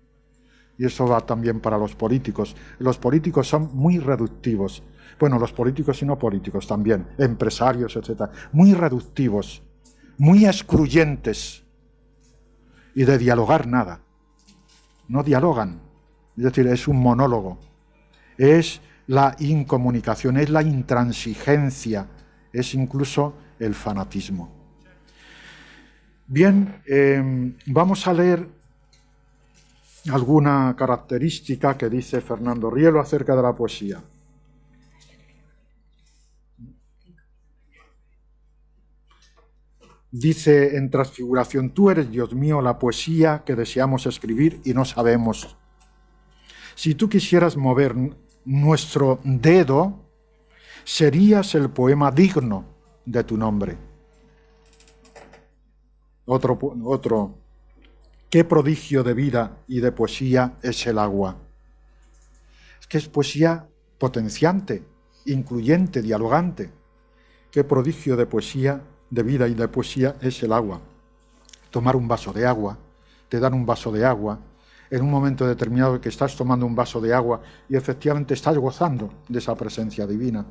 y eso va también para los políticos. Los políticos son muy reductivos. Bueno, los políticos y no políticos también, empresarios, etc. Muy reductivos, muy excluyentes, y de dialogar nada. No dialogan, es decir, es un monólogo, es la incomunicación, es la intransigencia, es incluso el fanatismo. Bien, vamos a leer alguna característica que dice Fernando Rielo acerca de la poesía. Dice en Transfiguración: tú eres, Dios mío, la poesía que deseamos escribir y no sabemos. Si tú quisieras mover nuestro dedo, serías el poema digno de tu nombre. Otro. Qué prodigio de vida y de poesía es el agua. Es que es poesía potenciante, incluyente, dialogante. Qué prodigio de poesía, de vida y de poesía es el agua. Tomar un vaso de agua, te dan un vaso de agua, en un momento determinado que estás tomando un vaso de agua y efectivamente estás gozando de esa presencia divina.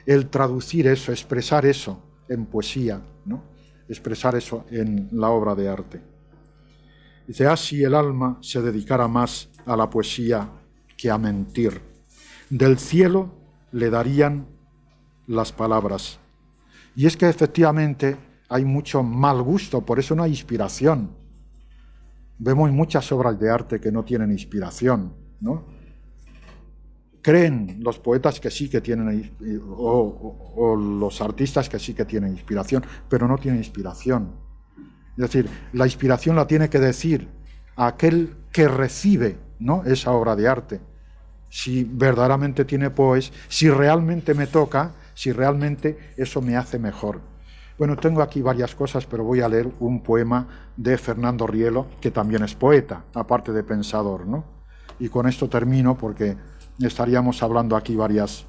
El traducir eso, expresar eso en poesía, ¿no? Expresar eso en la obra de arte. Dice, así el alma se dedicara más a la poesía que a mentir. Del cielo le darían las palabras. Y es que efectivamente hay mucho mal gusto, por eso no hay inspiración. Vemos muchas obras de arte que no tienen inspiración, ¿no? Creen los poetas que sí que tienen, o los artistas que sí que tienen inspiración, pero no tienen inspiración. Es decir, la inspiración la tiene que decir aquel que recibe, ¿no?, esa obra de arte. Si verdaderamente tiene poes, si realmente me toca, si realmente eso me hace mejor. Bueno, tengo aquí varias cosas, pero voy a leer un poema de Fernando Rielo, que también es poeta, aparte de pensador, ¿no? Y con esto termino, porque estaríamos hablando aquí varias,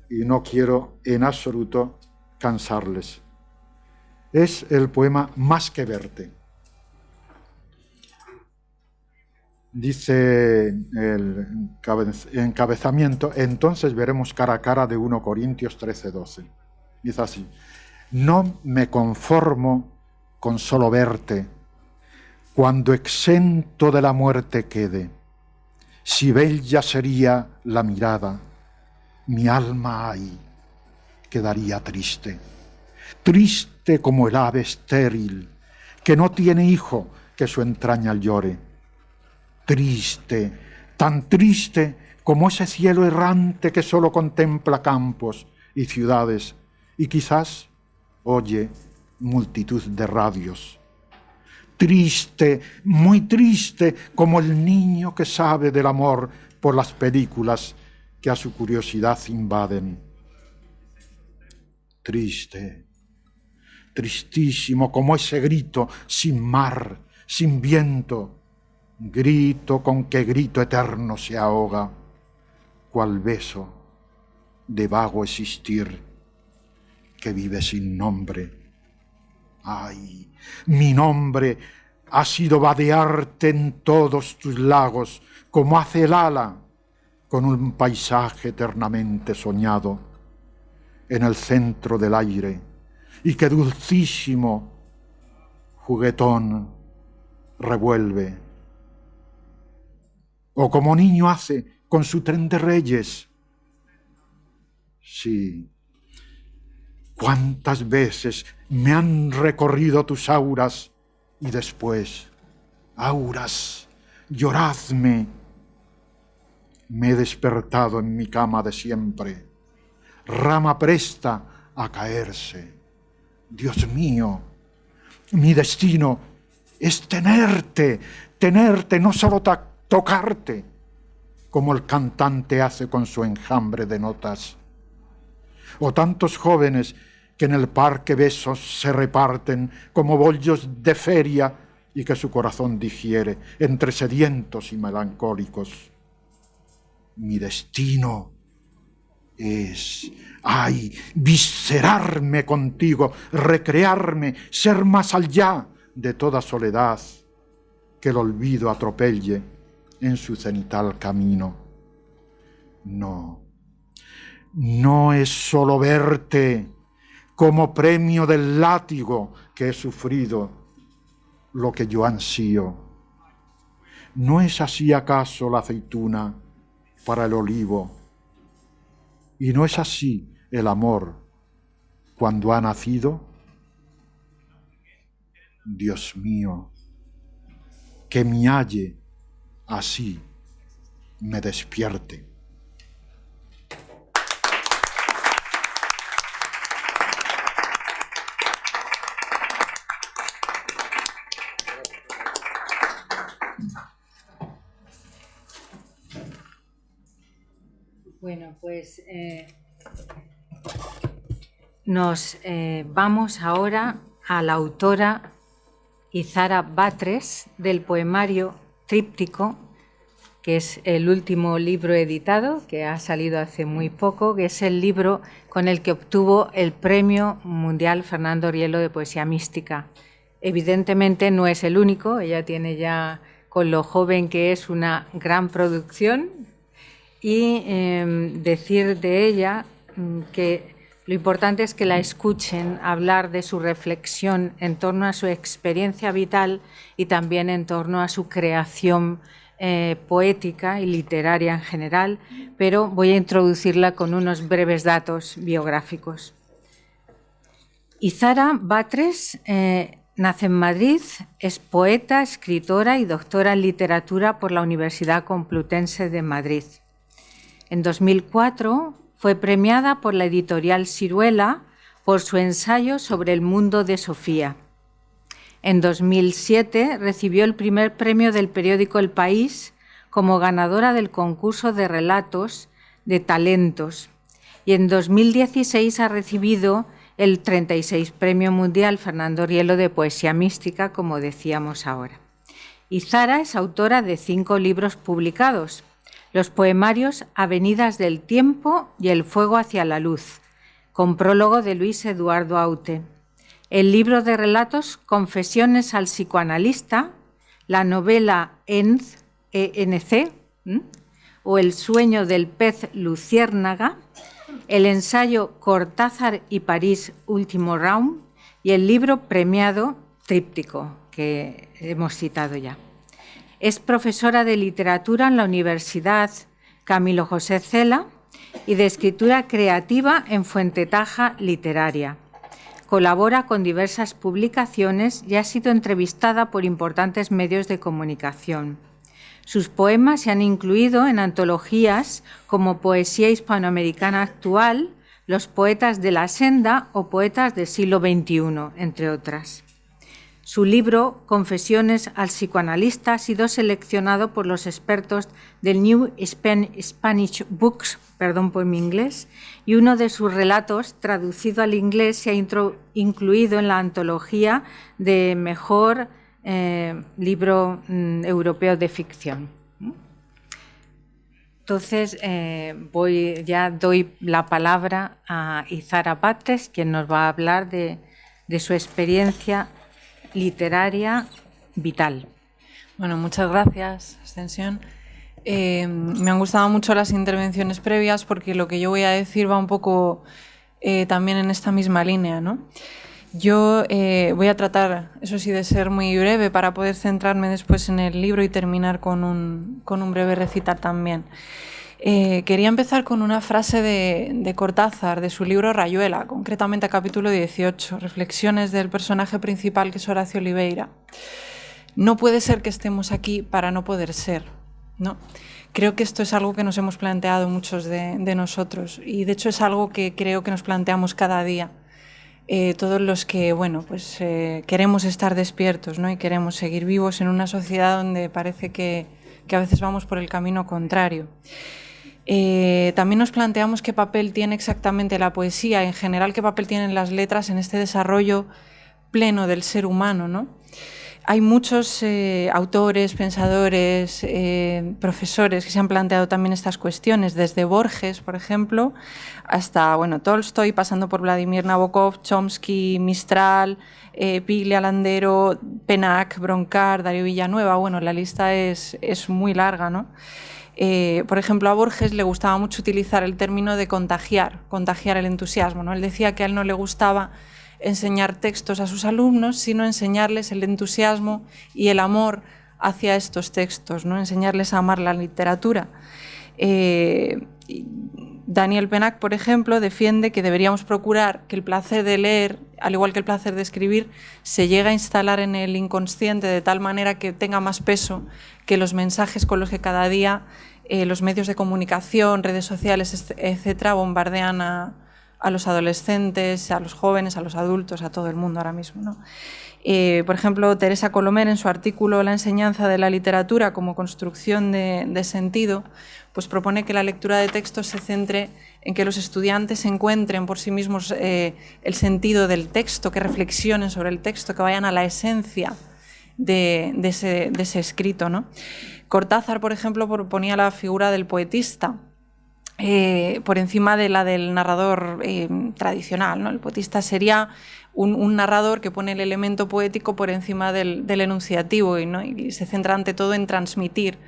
y no quiero en absoluto cansarles. Es el poema Más que verte. Dice el encabezamiento: entonces veremos cara a cara, de 1 Corintios 13:12. Dice así: no me conformo con solo verte, cuando exento de la muerte quede. Si bella sería la mirada, mi alma ahí quedaría triste. Triste como el ave estéril, que no tiene hijo, que su entraña llore. Triste, tan triste como ese cielo errante que solo contempla campos y ciudades y quizás oye multitud de radios. Triste, muy triste, como el niño que sabe del amor por las películas que a su curiosidad invaden. Triste, tristísimo, como ese grito sin mar, sin viento, grito con que grito eterno se ahoga, cual beso de vago existir que vive sin nombre. Ay, mi nombre ha sido vadearte en todos tus lagos, como hace el ala con un paisaje eternamente soñado en el centro del aire, y que dulcísimo juguetón revuelve. O como niño hace con su tren de reyes. Sí, cuántas veces me han recorrido tus auras y después, auras, lloradme. Me he despertado en mi cama de siempre, rama presta a caerse. Dios mío, mi destino es tenerte, no solo tocarte, como el cantante hace con su enjambre de notas. O tantos jóvenes que en el parque besos se reparten como bollos de feria y que su corazón digiere entre sedientos y melancólicos. Mi destino es, ay, viscerarme contigo, recrearme, ser más allá de toda soledad que el olvido atropelle en su cenital camino. No, no es solo verte como premio del látigo que he sufrido lo que yo ansío. ¿No es así acaso la aceituna para el olivo? ¿Y no es así el amor cuando ha nacido? Dios mío, que mi halle así me despierte. Bueno, pues nos vamos ahora a la autora Izara Batres del poemario Tríptico, que es el último libro editado, que ha salido hace muy poco, que es el libro con el que obtuvo el Premio Mundial Fernando Rielo de Poesía Mística. Evidentemente no es el único, ella tiene ya, con lo joven que es, una gran producción. Y decir de ella que lo importante es que la escuchen hablar de su reflexión en torno a su experiencia vital y también en torno a su creación poética y literaria en general, pero voy a introducirla con unos breves datos biográficos. Izara Batres nace en Madrid, es poeta, escritora y doctora en literatura por la Universidad Complutense de Madrid. En 2004 fue premiada por la editorial Siruela por su ensayo sobre el mundo de Sofía. En 2007 recibió el primer premio del periódico El País como ganadora del concurso de relatos de talentos y en 2016 ha recibido el 36 Premio Mundial Fernando Rielo de Poesía Mística, como decíamos ahora. Izara es autora de 5 libros publicados: los poemarios Avenidas del Tiempo y El Fuego hacia la Luz, con prólogo de Luis Eduardo Aute; el libro de relatos Confesiones al psicoanalista, la novela ENC, o El sueño del pez luciérnaga, el ensayo Cortázar y París, último round, y el libro premiado Tríptico, que hemos citado ya. Es profesora de literatura en la Universidad Camilo José Cela y de escritura creativa en Fuentetaja Literaria. colabora con diversas publicaciones y ha sido entrevistada por importantes medios de comunicación. Sus poemas se han incluido en antologías como Poesía Hispanoamericana Actual, Los Poetas de la Senda o Poetas del siglo XXI, entre otras. Su libro, Confesiones al psicoanalista, ha sido seleccionado por los expertos del New Spanish Books, perdón por mi inglés, y uno de sus relatos, traducido al inglés, se ha incluido en la antología de mejor libro europeo de ficción. Entonces, doy la palabra a Izara Batres, quien nos va a hablar de su experiencia literaria vital. Bueno, muchas gracias, Ascensión. Me han gustado mucho las intervenciones previas porque lo que yo voy a decir va un poco también en esta misma línea, ¿no? Yo voy a tratar, eso sí, de ser muy breve para poder centrarme después en el libro y terminar con un breve recital también. Quería empezar con una frase de Cortázar, de su libro Rayuela, concretamente a capítulo 18, reflexiones del personaje principal, que es Horacio Oliveira. No puede ser que estemos aquí para no poder ser, ¿no? Creo que esto es algo que nos hemos planteado muchos de nosotros y de hecho es algo que creo que nos planteamos cada día. Todos los que, bueno, pues queremos estar despiertos, ¿no? Y queremos seguir vivos en una sociedad donde parece que a veces vamos por el camino contrario. También nos planteamos qué papel tiene exactamente la poesía, en general qué papel tienen las letras en este desarrollo pleno del ser humano, ¿no? Hay muchos autores, pensadores, profesores que se han planteado también estas cuestiones, desde Borges, por ejemplo, hasta Tolstoy, pasando por Vladimir Nabokov, Chomsky, Mistral, Piglia, Landero, Pennac, Broncar, Darío Villanueva. Bueno, la lista es muy larga, ¿no? Por ejemplo, a Borges le gustaba mucho utilizar el término de contagiar el entusiasmo, ¿no? Él decía que a él no le gustaba enseñar textos a sus alumnos, sino enseñarles el entusiasmo y el amor hacia estos textos, ¿no? Enseñarles a amar la literatura. Daniel Pennac, por ejemplo, defiende que deberíamos procurar que el placer de leer, al igual que el placer de escribir, se llegue a instalar en el inconsciente de tal manera que tenga más peso que los mensajes con los que cada día los medios de comunicación, redes sociales, etcétera, bombardean a los adolescentes, a los jóvenes, a los adultos, a todo el mundo ahora mismo, ¿no? Por ejemplo, Teresa Colomer, en su artículo La enseñanza de la literatura como construcción de sentido, pues propone que la lectura de textos se centre en que los estudiantes encuentren por sí mismos el sentido del texto, que reflexionen sobre el texto, que vayan a la esencia de ese escrito, ¿no? Cortázar, por ejemplo, proponía la figura del poetista, por encima de la del narrador tradicional, ¿no? El poetista sería un narrador que pone el elemento poético por encima del enunciativo, ¿no? Y se centra ante todo en transmitir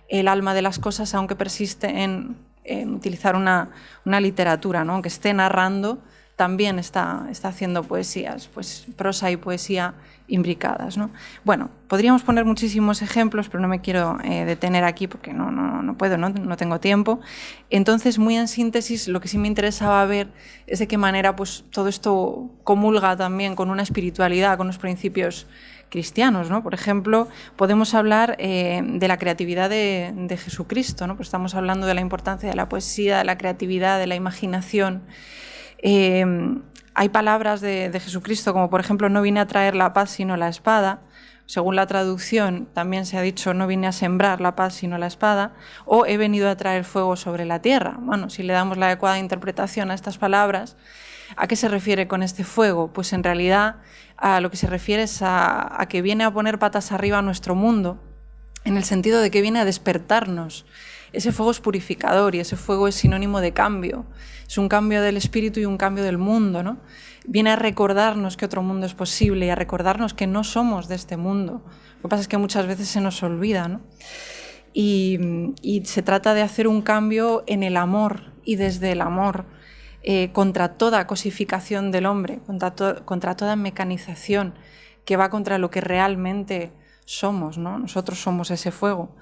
el alma de las cosas, aunque persiste en utilizar una literatura, ¿no? Aunque esté narrando, también está haciendo poesías, pues prosa y poesía imbricadas, ¿no? Bueno, podríamos poner muchísimos ejemplos, pero no me quiero detener aquí porque no puedo, no tengo tiempo. Entonces, muy en síntesis, lo que sí me interesaba ver es de qué manera pues, todo esto comulga también con una espiritualidad, con los principios cristianos, ¿no? Por ejemplo, podemos hablar de la creatividad de Jesucristo, ¿no? Pues estamos hablando de la importancia de la poesía, de la creatividad, de la imaginación. Hay palabras de Jesucristo, como por ejemplo, no vine a traer la paz sino la espada. Según la traducción, también se ha dicho, no vine a sembrar la paz sino la espada, o he venido a traer fuego sobre la tierra. Bueno, si le damos la adecuada interpretación a estas palabras, ¿a qué se refiere con este fuego? Pues en realidad a lo que se refiere es a que viene a poner patas arriba a nuestro mundo, en el sentido de que viene a despertarnos. Ese fuego es purificador y ese fuego es sinónimo de cambio. Es un cambio del espíritu y un cambio del mundo, ¿no? Viene a recordarnos que otro mundo es posible y a recordarnos que no somos de este mundo. Lo que pasa es que muchas veces se nos olvida, ¿no? Y se trata de hacer un cambio en el amor y desde el amor, contra toda cosificación del hombre, contra toda mecanización que va contra lo que realmente somos, ¿no? Nosotros somos ese fuego.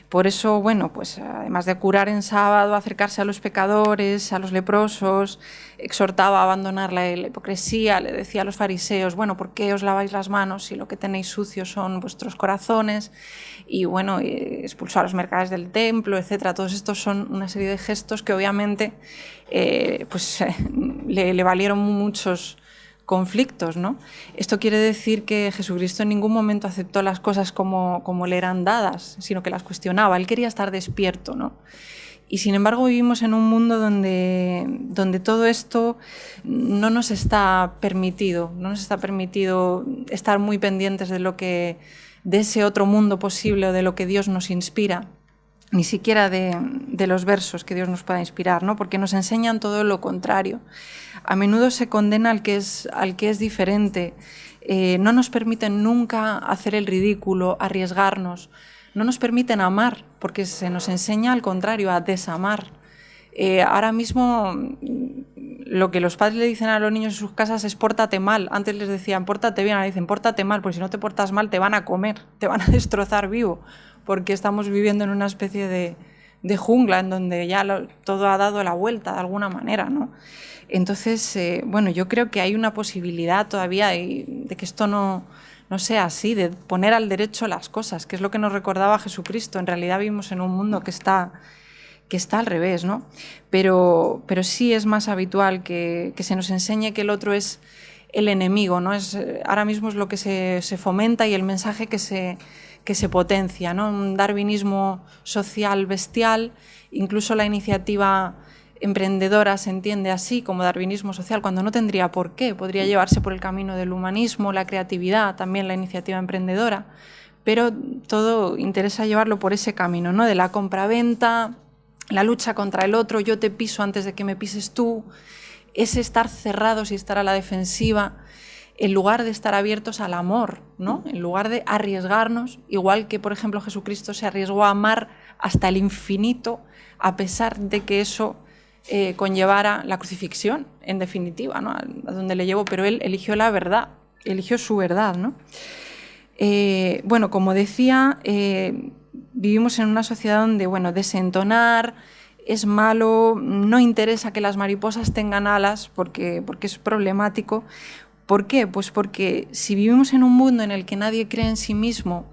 Por eso, bueno, pues además de curar en sábado, acercarse a los pecadores, a los leprosos, exhortaba a abandonar la hipocresía, le decía a los fariseos, bueno, ¿por qué os laváis las manos si lo que tenéis sucios son vuestros corazones? Y bueno, expulsó a los mercaderes del templo, etcétera. Todos estos son una serie de gestos que obviamente le valieron muchos conflictos, ¿no? Esto quiere decir que Jesucristo en ningún momento aceptó las cosas como le eran dadas, sino que las cuestionaba. Él quería estar despierto, ¿no? Y sin embargo vivimos en un mundo donde todo esto no nos está permitido, estar muy pendientes de ese otro mundo posible o de lo que Dios nos inspira, ni siquiera de los versos que Dios nos pueda inspirar, ¿no? Porque nos enseñan todo lo contrario. A menudo se condena al que es diferente, no nos permiten nunca hacer el ridículo, arriesgarnos, no nos permiten amar, porque se nos enseña al contrario, a desamar. Ahora mismo lo que los padres le dicen a los niños en sus casas es pórtate mal. Antes les decían pórtate bien, ahora dicen pórtate mal, porque si no te portas mal te van a comer, te van a destrozar vivo, porque estamos viviendo en una especie de jungla en donde ya todo ha dado la vuelta de alguna manera, ¿no? Entonces, bueno, yo creo que hay una posibilidad todavía de que esto no sea así, de poner al derecho las cosas, que es lo que nos recordaba Jesucristo. En realidad vivimos en un mundo que está al revés, ¿no? Pero sí es más habitual que se nos enseñe que el otro es el enemigo, ¿no? Ahora mismo es lo que se fomenta y el mensaje que se potencia, ¿no? Un darwinismo social bestial, incluso la iniciativa emprendedora se entiende así como darwinismo social, cuando no tendría por qué. Podría llevarse por el camino del humanismo, la creatividad, también la iniciativa emprendedora, pero todo interesa llevarlo por ese camino, ¿no? De la compraventa, la lucha contra el otro, yo te piso antes de que me pises tú, ese estar cerrados y estar a la defensiva, en lugar de estar abiertos al amor, ¿no? En lugar de arriesgarnos, igual que, por ejemplo, Jesucristo se arriesgó a amar hasta el infinito, a pesar de que eso conllevara la crucifixión, en definitiva, ¿no? A donde le llevó, pero él eligió la verdad, eligió su verdad, ¿no? Bueno, como decía, vivimos en una sociedad donde, bueno, desentonar es malo, no interesa que las mariposas tengan alas porque es problemático. ¿Por qué? Pues porque si vivimos en un mundo en el que nadie cree en sí mismo,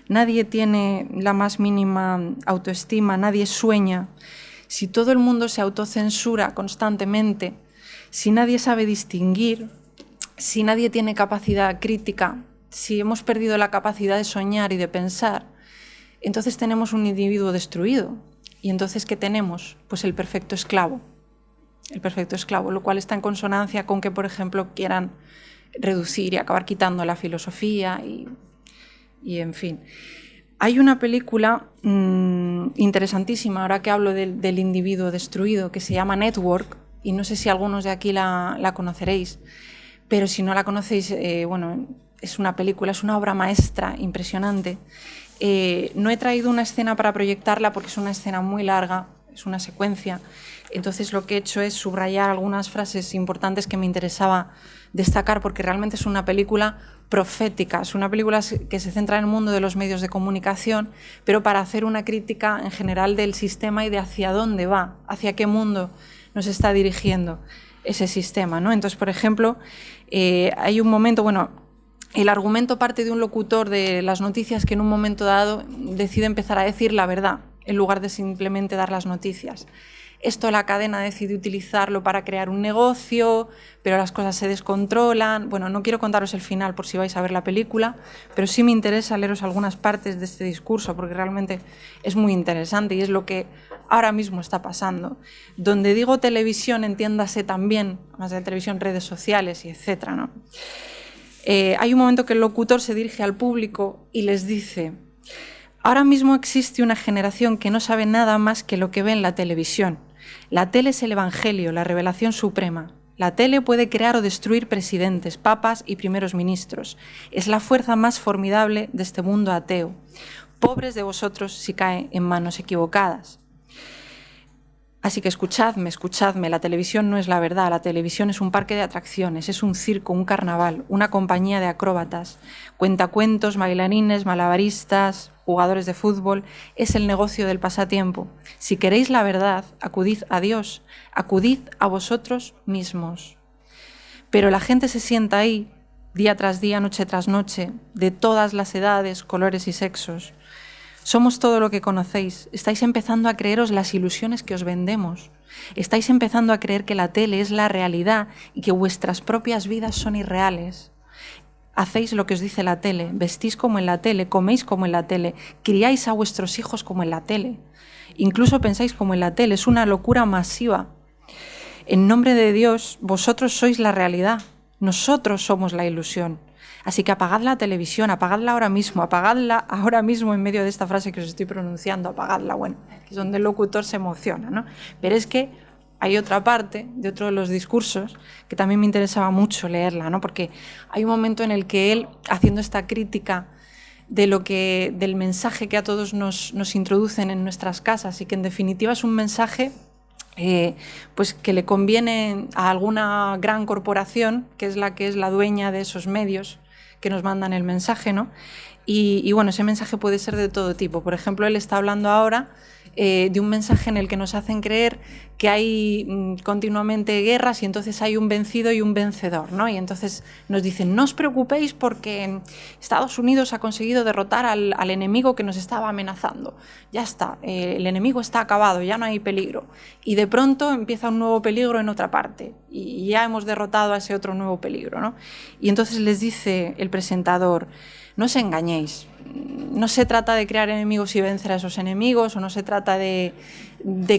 nadie tiene la más mínima autoestima, nadie sueña, si todo el mundo se autocensura constantemente, si nadie sabe distinguir, si nadie tiene capacidad crítica, si hemos perdido la capacidad de soñar y de pensar, entonces tenemos un individuo destruido. ¿Y entonces qué tenemos? Pues el perfecto esclavo. El perfecto esclavo, lo cual está en consonancia con que, por ejemplo, quieran reducir y acabar quitando la filosofía y en fin. Hay una película interesantísima, ahora que hablo del individuo destruido, que se llama Network, y no sé si algunos de aquí la conoceréis, pero si no la conocéis, bueno, es una película, es una obra maestra impresionante. No he traído una escena para proyectarla porque es una escena muy larga, es una secuencia, entonces lo que he hecho es subrayar algunas frases importantes que me interesaba destacar porque realmente es una película profética, es una película que se centra en el mundo de los medios de comunicación, pero para hacer una crítica en general del sistema y de hacia dónde va, hacia qué mundo nos está dirigiendo ese sistema, ¿no? Entonces, por ejemplo, hay un momento, bueno, el argumento parte de un locutor de las noticias que en un momento dado decide empezar a decir la verdad en lugar de simplemente dar las noticias. Esto la cadena decide utilizarlo para crear un negocio, pero las cosas se descontrolan. Bueno, no quiero contaros el final por si vais a ver la película, pero sí me interesa leeros algunas partes de este discurso porque realmente es muy interesante y es lo que ahora mismo está pasando. Donde digo televisión, entiéndase también, más de televisión, redes sociales y etcétera, ¿no? Hay un momento que el locutor se dirige al público y les dice: ahora mismo existe una generación que no sabe nada más que lo que ve en la televisión. La tele es el evangelio, la revelación suprema. La tele puede crear o destruir presidentes, papas y primeros ministros. Es la fuerza más formidable de este mundo ateo. Pobres de vosotros si cae en manos equivocadas. Así que escuchadme, la televisión no es la verdad, la televisión es un parque de atracciones, es un circo, un carnaval, una compañía de acróbatas, cuentacuentos, bailarines, malabaristas, jugadores de fútbol, es el negocio del pasatiempo. Si queréis la verdad, acudid a Dios, acudid a vosotros mismos. Pero la gente se sienta ahí, día tras día, noche tras noche, de todas las edades, colores y sexos. Somos todo lo que conocéis. Estáis empezando a creeros las ilusiones que os vendemos. Estáis empezando a creer que la tele es la realidad y que vuestras propias vidas son irreales. Hacéis lo que os dice la tele, vestís como en la tele, coméis como en la tele, criáis a vuestros hijos como en la tele. Incluso pensáis como en la tele, es una locura masiva. En nombre de Dios, vosotros sois la realidad, nosotros somos la ilusión. Así que apagad la televisión, apagadla ahora mismo en medio de esta frase que os estoy pronunciando, apagadla, bueno, que es donde el locutor se emociona, ¿no? Pero es que hay otra parte de otro de los discursos que también me interesaba mucho leerla, ¿no? Porque hay un momento en el que él, haciendo esta crítica del mensaje que a todos nos introducen en nuestras casas y que en definitiva es un mensaje pues que le conviene a alguna gran corporación, que es la dueña de esos medios que nos mandan el mensaje, ¿no? Y bueno, ese mensaje puede ser de todo tipo. Por ejemplo, él está hablando ahora de un mensaje en el que nos hacen creer que hay continuamente guerras y entonces hay un vencido y un vencedor, ¿no? Y entonces nos dicen, no os preocupéis porque Estados Unidos ha conseguido derrotar al enemigo que nos estaba amenazando. Ya está, el enemigo está acabado, ya no hay peligro. Y de pronto empieza un nuevo peligro en otra parte y ya hemos derrotado a ese otro nuevo peligro, ¿no? Y entonces les dice el presentador, no os engañéis, no se trata de crear enemigos y vencer a esos enemigos, o no se trata de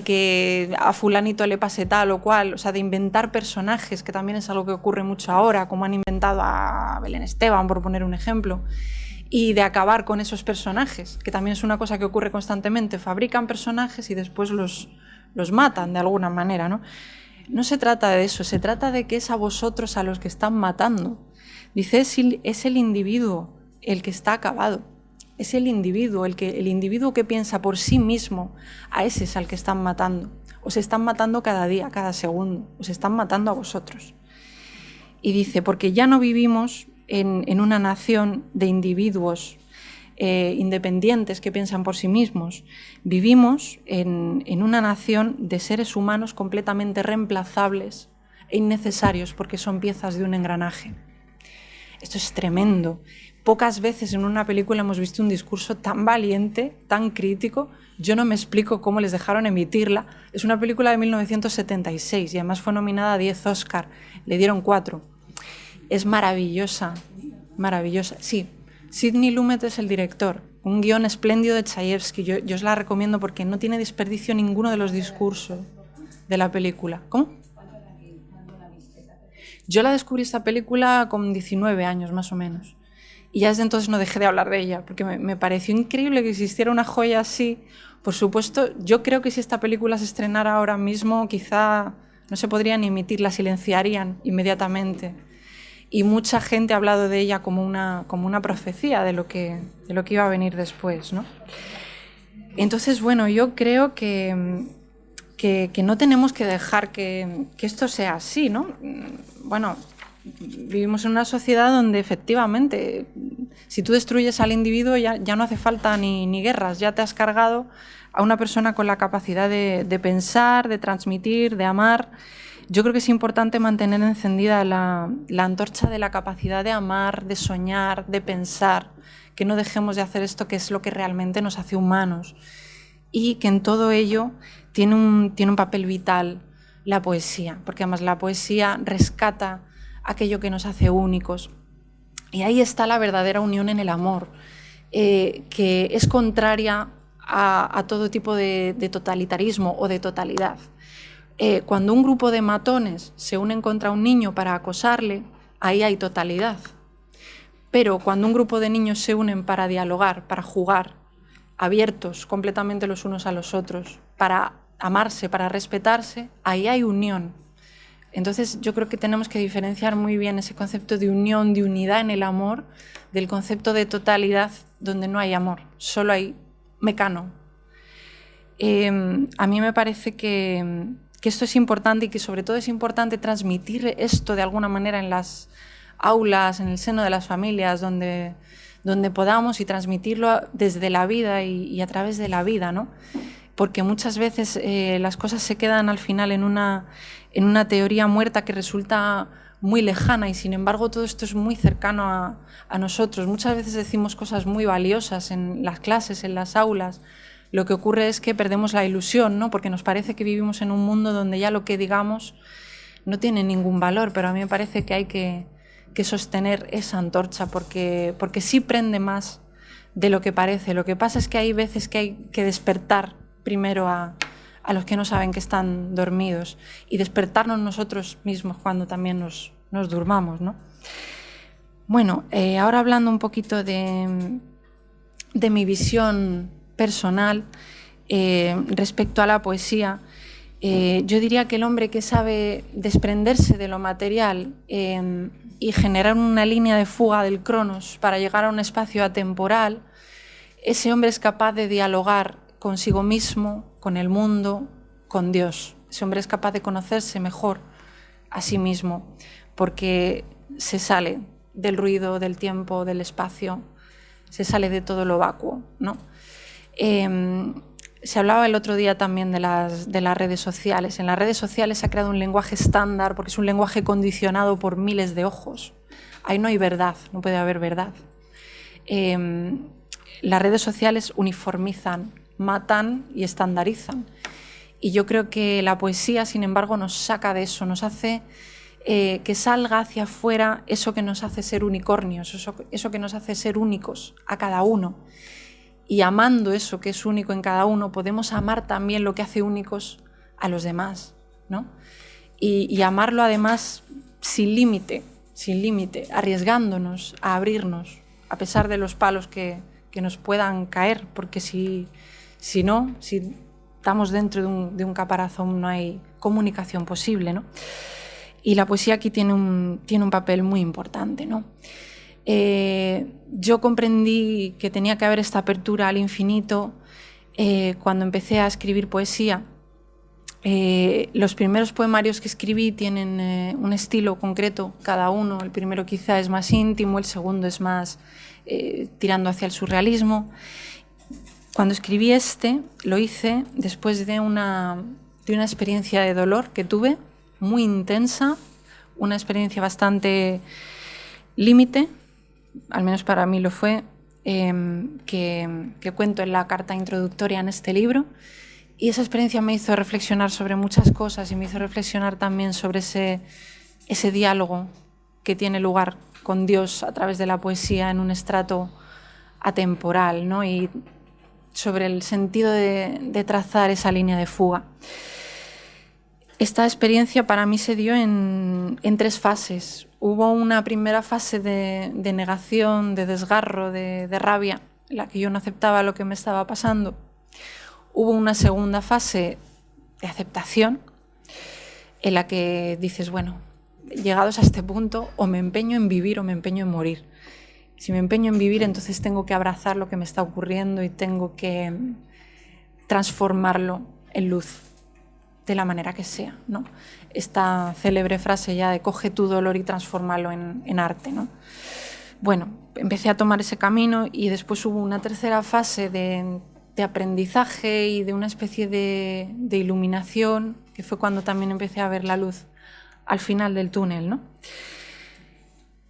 que a fulanito le pase tal o cual, o sea, de inventar personajes, que también es algo que ocurre mucho ahora, como han inventado a Belén Esteban, por poner un ejemplo, y de acabar con esos personajes, que también es una cosa que ocurre constantemente, fabrican personajes y después los matan de alguna manera, ¿no? No se trata de eso, se trata de que es a vosotros a los que están matando. Dice, es el individuo el que está acabado. Es el individuo que piensa por sí mismo, a ese es al que están matando. Os están matando cada día, cada segundo, os están matando a vosotros. Y dice, porque ya no vivimos en una nación de individuos independientes que piensan por sí mismos, vivimos en una nación de seres humanos completamente reemplazables e innecesarios porque son piezas de un engranaje. Esto es tremendo. Pocas veces en una película hemos visto un discurso tan valiente, tan crítico. Yo no me explico cómo les dejaron emitirla. Es una película de 1976 y además fue nominada a 10 Oscar. Le dieron 4. Es maravillosa, maravillosa. Sí, Sidney Lumet es el director. Un guión espléndido de Chayefsky. Yo os la recomiendo porque no tiene desperdicio ninguno de los discursos de la película. ¿Cómo? Yo la descubrí esta película con 19 años más o menos. Y ya desde entonces no dejé de hablar de ella, porque me pareció increíble que existiera una joya así. Por supuesto, yo creo que si esta película se estrenara ahora mismo, quizá no se podría ni emitir, la silenciarían inmediatamente. Y mucha gente ha hablado de ella como una profecía de lo que iba a venir después, ¿no? Entonces, bueno, yo creo que no tenemos que dejar que esto sea así, ¿no? Bueno, vivimos en una sociedad donde efectivamente, si tú destruyes al individuo ya no hace falta ni guerras, ya te has cargado a una persona con la capacidad de pensar, de transmitir, de amar. Yo creo que es importante mantener encendida la antorcha de la capacidad de amar, de soñar, de pensar, que no dejemos de hacer esto que es lo que realmente nos hace humanos y que en todo ello tiene un papel vital la poesía, porque además la poesía rescata aquello que nos hace únicos. Y ahí está la verdadera unión en el amor, que es contraria a todo tipo de totalitarismo o de totalidad. Cuando un grupo de matones se unen contra un niño para acosarle, ahí hay totalidad. Pero cuando un grupo de niños se unen para dialogar, para jugar, abiertos completamente los unos a los otros, para amarse, para respetarse, ahí hay unión. Entonces yo creo que tenemos que diferenciar muy bien ese concepto de unión, de unidad en el amor, del concepto de totalidad donde no hay amor, solo hay mecano. A mí me parece que esto es importante y que sobre todo es importante transmitir esto de alguna manera en las aulas, en el seno de las familias, donde podamos, y transmitirlo desde la vida y a través de la vida, ¿no? Porque muchas veces las cosas se quedan al final en una teoría muerta que resulta muy lejana, y sin embargo todo esto es muy cercano a nosotros. Muchas veces decimos cosas muy valiosas en las clases, en las aulas. Lo que ocurre es que perdemos la ilusión, ¿no? Porque nos parece que vivimos en un mundo donde ya lo que digamos no tiene ningún valor, pero a mí me parece que hay que sostener esa antorcha porque sí prende más de lo que parece. Lo que pasa es que hay veces que hay que despertar primero a los que no saben que están dormidos, y despertarnos nosotros mismos cuando también nos durmamos, ¿no? Bueno, ahora hablando un poquito de mi visión personal respecto a la poesía, yo diría que el hombre que sabe desprenderse de lo material y generar una línea de fuga del cronos para llegar a un espacio atemporal, ese hombre es capaz de dialogar consigo mismo, con el mundo, con Dios. Ese hombre es capaz de conocerse mejor a sí mismo, porque se sale del ruido, del tiempo, del espacio, se sale de todo lo vacuo, ¿no? Se hablaba el otro día también de las redes sociales. En las redes sociales se ha creado un lenguaje estándar porque es un lenguaje condicionado por miles de ojos. Ahí no hay verdad, no puede haber verdad. Las redes sociales uniformizan, matan y estandarizan. Y yo creo que la poesía, sin embargo, nos saca de eso, nos hace que salga hacia afuera eso que nos hace ser unicornios, eso que nos hace ser únicos a cada uno. Y amando eso que es único en cada uno, podemos amar también lo que hace únicos a los demás, ¿no? Y amarlo además sin límite, arriesgándonos a abrirnos, a pesar de los palos que nos puedan caer, porque si estamos dentro de un caparazón no hay comunicación posible, ¿no? Y la poesía aquí tiene un papel muy importante, ¿no? Yo comprendí que tenía que haber esta apertura al infinito cuando empecé a escribir poesía. Los primeros poemarios que escribí tienen un estilo concreto, cada uno. El primero quizá es más íntimo, el segundo es más tirando hacia el surrealismo. Cuando escribí lo hice después de una experiencia de dolor que tuve, muy intensa, una experiencia bastante límite, al menos para mí lo fue, que cuento en la carta introductoria en este libro. Y esa experiencia me hizo reflexionar sobre muchas cosas y me hizo reflexionar también sobre ese diálogo que tiene lugar con Dios a través de la poesía en un estrato atemporal, ¿no? Y sobre el sentido de trazar esa línea de fuga. Esta experiencia para mí se dio en 3 fases. Hubo una primera fase de negación, de desgarro, de rabia, en la que yo no aceptaba lo que me estaba pasando. Hubo una segunda fase de aceptación, en la que dices, bueno, llegados a este punto, o me empeño en vivir o me empeño en morir. Si me empeño en vivir, entonces tengo que abrazar lo que me está ocurriendo y tengo que transformarlo en luz, de la manera que sea, ¿no? Esta célebre frase ya de coge tu dolor y transfórmalo en arte, ¿no? Bueno, empecé a tomar ese camino y después hubo una tercera fase de aprendizaje y de una especie de iluminación, que fue cuando también empecé a ver la luz al final del túnel, ¿no?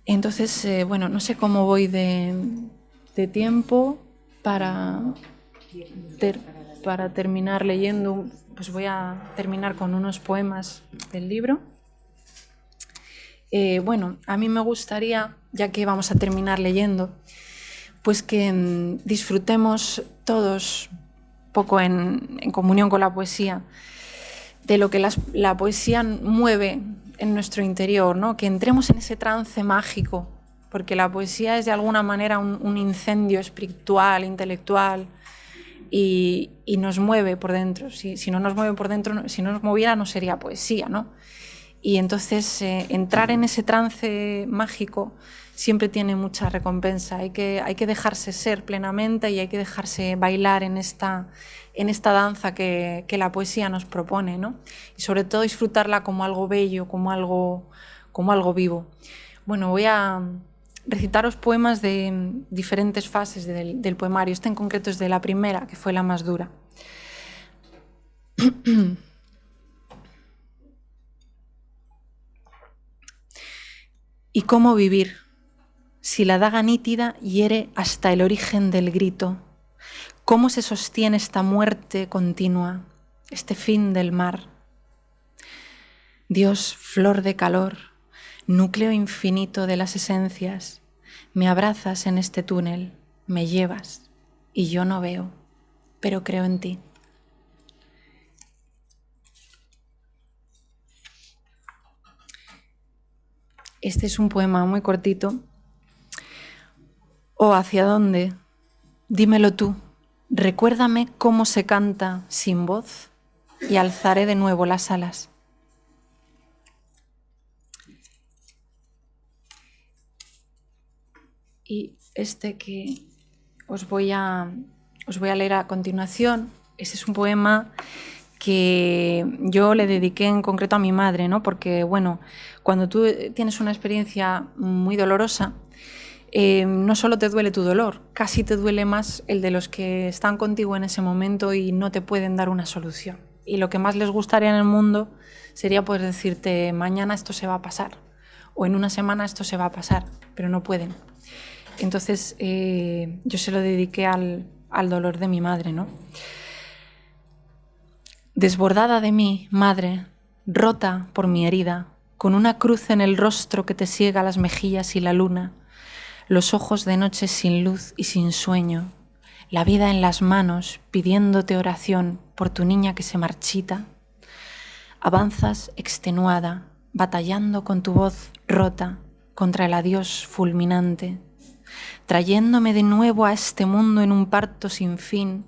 Entonces, bueno, no sé cómo voy de tiempo para terminar leyendo. Pues voy a terminar con unos poemas del libro. Bueno, a mí me gustaría, ya que vamos a terminar leyendo, pues que disfrutemos todos, poco en comunión con la poesía, de lo que la poesía mueve en nuestro interior, ¿no? Que entremos en ese trance mágico, porque la poesía es de alguna manera un incendio espiritual, intelectual, y nos mueve por dentro. Si no nos mueve por dentro, si no nos moviera no sería poesía, ¿no? Y entonces entrar en ese trance mágico siempre tiene mucha recompensa. Hay que dejarse ser plenamente y hay que dejarse bailar en esta danza que la poesía nos propone, ¿no? Y sobre todo disfrutarla como algo bello, como algo vivo. Bueno, voy a recitaros poemas de diferentes fases del poemario. Este en concreto es de la primera, que fue la más dura. ¿Y cómo vivir si la daga nítida hiere hasta el origen del grito? ¿Cómo se sostiene esta muerte continua, este fin del mar? Dios, flor de calor, núcleo infinito de las esencias, me abrazas en este túnel, me llevas, y yo no veo, pero creo en ti. Este es un poema muy cortito. Oh, ¿hacia dónde? Dímelo tú. Recuérdame cómo se canta sin voz y alzaré de nuevo las alas. Y este que os voy a leer a continuación, este es un poema que yo le dediqué en concreto a mi madre, ¿no? Porque, bueno, cuando tú tienes una experiencia muy dolorosa, no solo te duele tu dolor, casi te duele más el de los que están contigo en ese momento y no te pueden dar una solución. Y lo que más les gustaría en el mundo sería poder decirte, mañana esto se va a pasar, o en una semana esto se va a pasar, pero no pueden. Entonces, yo se lo dediqué al dolor de mi madre, ¿no? Desbordada de mí, madre, rota por mi herida, con una cruz en el rostro que te ciega las mejillas y la luna, los ojos de noche sin luz y sin sueño, la vida en las manos pidiéndote oración por tu niña que se marchita, avanzas extenuada, batallando con tu voz rota contra el adiós fulminante, trayéndome de nuevo a este mundo en un parto sin fin,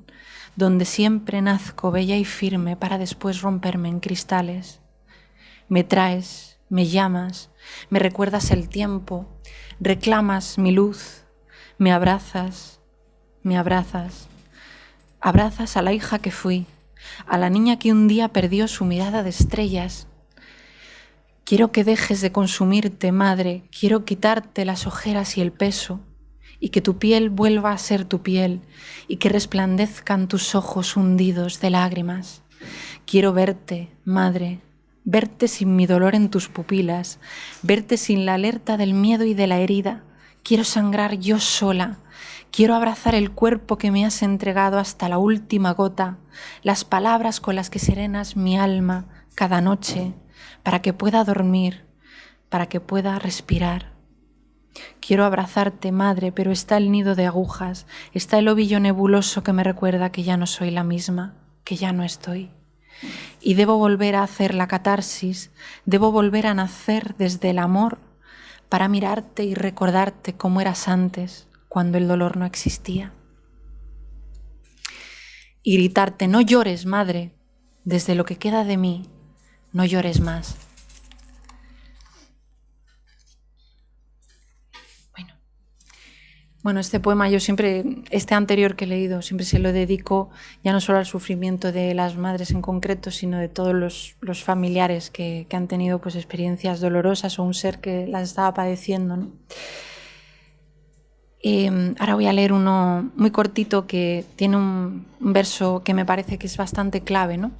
donde siempre nazco bella y firme para después romperme en cristales. Me traes, me llamas, me recuerdas el tiempo, reclamas mi luz, me abrazas, abrazas a la hija que fui, a la niña que un día perdió su mirada de estrellas. Quiero que dejes de consumirte, madre, quiero quitarte las ojeras y el peso, y que tu piel vuelva a ser tu piel, y que resplandezcan tus ojos hundidos de lágrimas. Quiero verte, madre, verte sin mi dolor en tus pupilas, verte sin la alerta del miedo y de la herida. Quiero sangrar yo sola, quiero abrazar el cuerpo que me has entregado hasta la última gota, las palabras con las que serenas mi alma cada noche, para que pueda dormir, para que pueda respirar. Quiero abrazarte, madre, pero está el nido de agujas, está el ovillo nebuloso que me recuerda que ya no soy la misma, que ya no estoy. Y debo volver a hacer la catarsis, debo volver a nacer desde el amor para mirarte y recordarte cómo eras antes, cuando el dolor no existía. Y gritarte, no llores, madre, desde lo que queda de mí, no llores más. Bueno, este poema yo siempre, este anterior que he leído, siempre se lo dedico ya no solo al sufrimiento de las madres en concreto, sino de todos los familiares que han tenido pues, experiencias dolorosas o un ser que las estaba padeciendo, ¿no? Ahora voy a leer uno muy cortito que tiene un verso que me parece que es bastante clave, ¿no?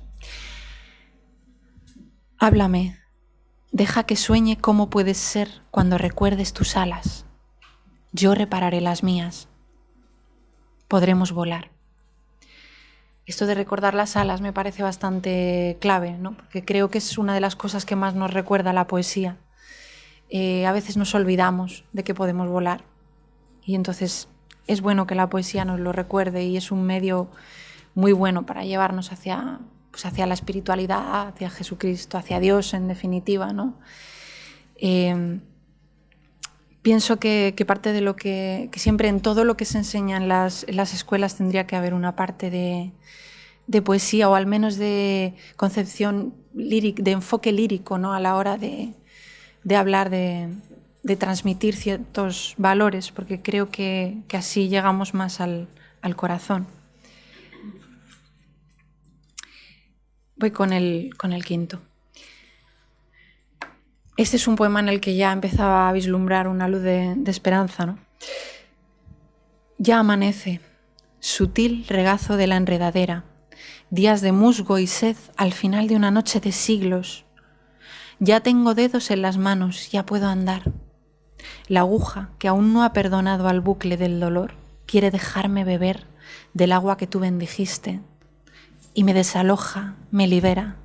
Háblame, deja que sueñe cómo puedes ser cuando recuerdes tus alas. Yo repararé las mías. Podremos volar. Esto de recordar las alas me parece bastante clave, ¿no? Porque creo que es una de las cosas que más nos recuerda la poesía. A veces nos olvidamos de que podemos volar y entonces es bueno que la poesía nos lo recuerde y es un medio muy bueno para llevarnos hacia la espiritualidad, hacia Jesucristo, hacia Dios en definitiva, ¿no? Pienso que parte de lo que siempre en todo lo que se enseña en las escuelas tendría que haber una parte de poesía o al menos de concepción de enfoque lírico, ¿no? A la hora de hablar, de transmitir ciertos valores, porque creo que así llegamos más al corazón. Voy con el quinto. Este es un poema en el que ya empezaba a vislumbrar una luz de esperanza, ¿no? Ya amanece, sutil regazo de la enredadera, días de musgo y sed al final de una noche de siglos. Ya tengo dedos en las manos, ya puedo andar. La aguja, que aún no ha perdonado al bucle del dolor, quiere dejarme beber del agua que tú bendijiste, y me desaloja, me libera.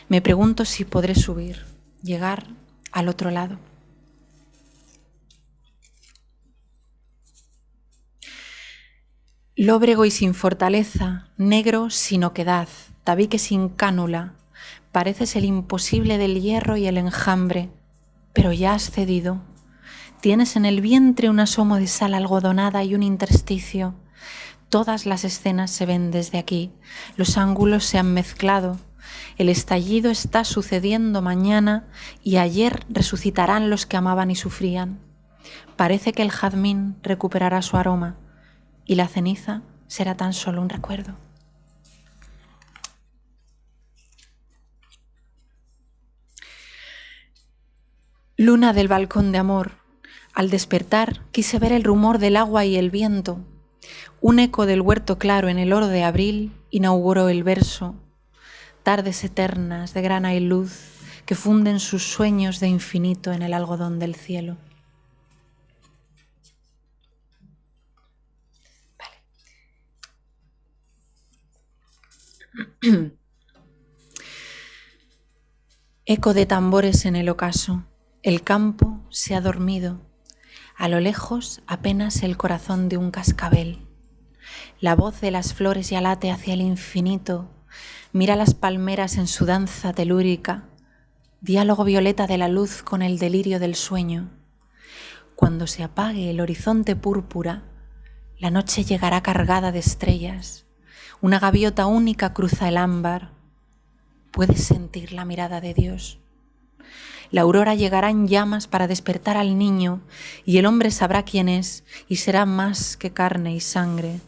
Me pregunto si podré subir, llegar al otro lado. Lóbrego y sin fortaleza, negro sin oquedad, tabique sin cánula, pareces el imposible del hierro y el enjambre, pero ya has cedido. Tienes en el vientre un asomo de sal algodonada y un intersticio. Todas las escenas se ven desde aquí, los ángulos se han mezclado, el estallido está sucediendo mañana y ayer resucitarán los que amaban y sufrían. Parece que el jazmín recuperará su aroma y la ceniza será tan solo un recuerdo. Luna del balcón de amor, al despertar quise ver el rumor del agua y el viento. Un eco del huerto claro en el oro de abril inauguró el verso. Tardes eternas de grana y luz que funden sus sueños de infinito en el algodón del cielo. Vale. Eco de tambores en el ocaso. El campo se ha dormido. A lo lejos apenas el corazón de un cascabel. La voz de las flores ya late hacia el infinito. Mira las palmeras en su danza telúrica. Diálogo violeta de la luz con el delirio del sueño. Cuando se apague el horizonte púrpura, la noche llegará cargada de estrellas. Una gaviota única cruza el ámbar. Puedes sentir la mirada de Dios. La aurora llegará en llamas para despertar al niño y el hombre sabrá quién es y será más que carne y sangre.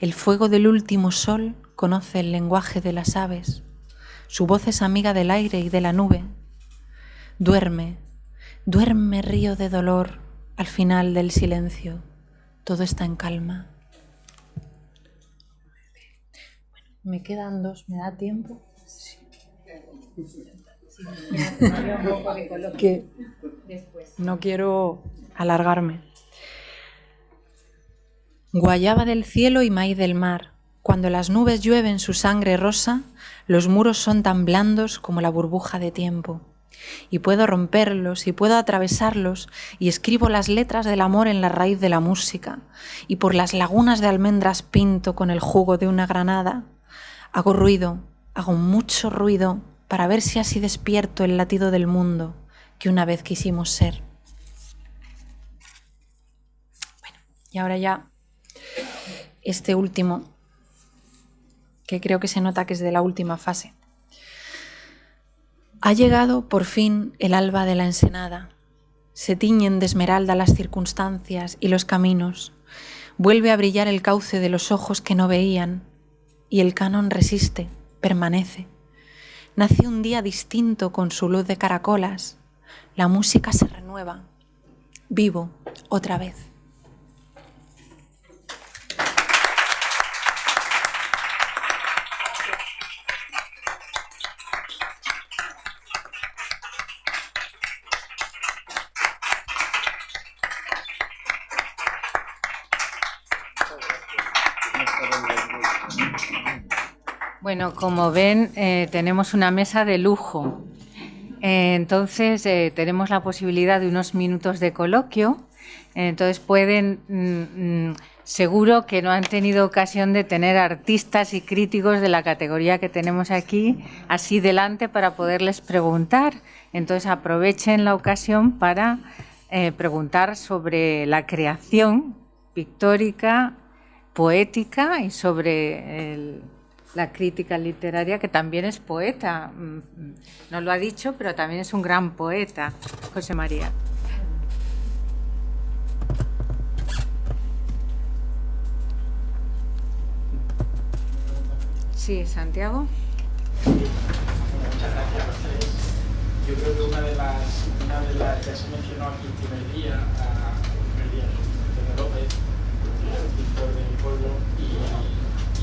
El fuego del último sol conoce el lenguaje de las aves. Su voz es amiga del aire y de la nube. Duerme, duerme río de dolor al final del silencio. Todo está en calma. Bueno, me quedan dos, ¿me da tiempo? Sí. Que no quiero alargarme. Guayaba del cielo y maíz del mar. Cuando las nubes llueven su sangre rosa, los muros son tan blandos como la burbuja de tiempo. Y puedo romperlos y puedo atravesarlos y escribo las letras del amor en la raíz de la música. Y por las lagunas de almendras pinto con el jugo de una granada. Hago ruido, hago mucho ruido para ver si así despierto el latido del mundo que una vez quisimos ser. Bueno, y ahora ya este último, que creo que se nota que es de la última fase. Ha llegado por fin el alba de la ensenada. Se tiñen de esmeralda las circunstancias y los caminos. Vuelve a brillar el cauce de los ojos que no veían. Y el canon resiste, permanece. Nace un día distinto con su luz de caracolas. La música se renueva. Vivo otra vez. Bueno, como ven, tenemos una mesa de lujo. Entonces, tenemos la posibilidad de unos minutos de coloquio. Entonces, pueden, seguro que no han tenido ocasión de tener artistas y críticos de la categoría que tenemos aquí, así delante para poderles preguntar. Entonces, aprovechen la ocasión para preguntar sobre la creación pictórica, poética y sobre la crítica literaria, que también es poeta. No lo ha dicho, pero también es un gran poeta, José María. Sí, Santiago. Muchas gracias a los tres. Yo creo que una de las que se mencionó aquí el primer día, Antonio López, el pintor de mi pueblo,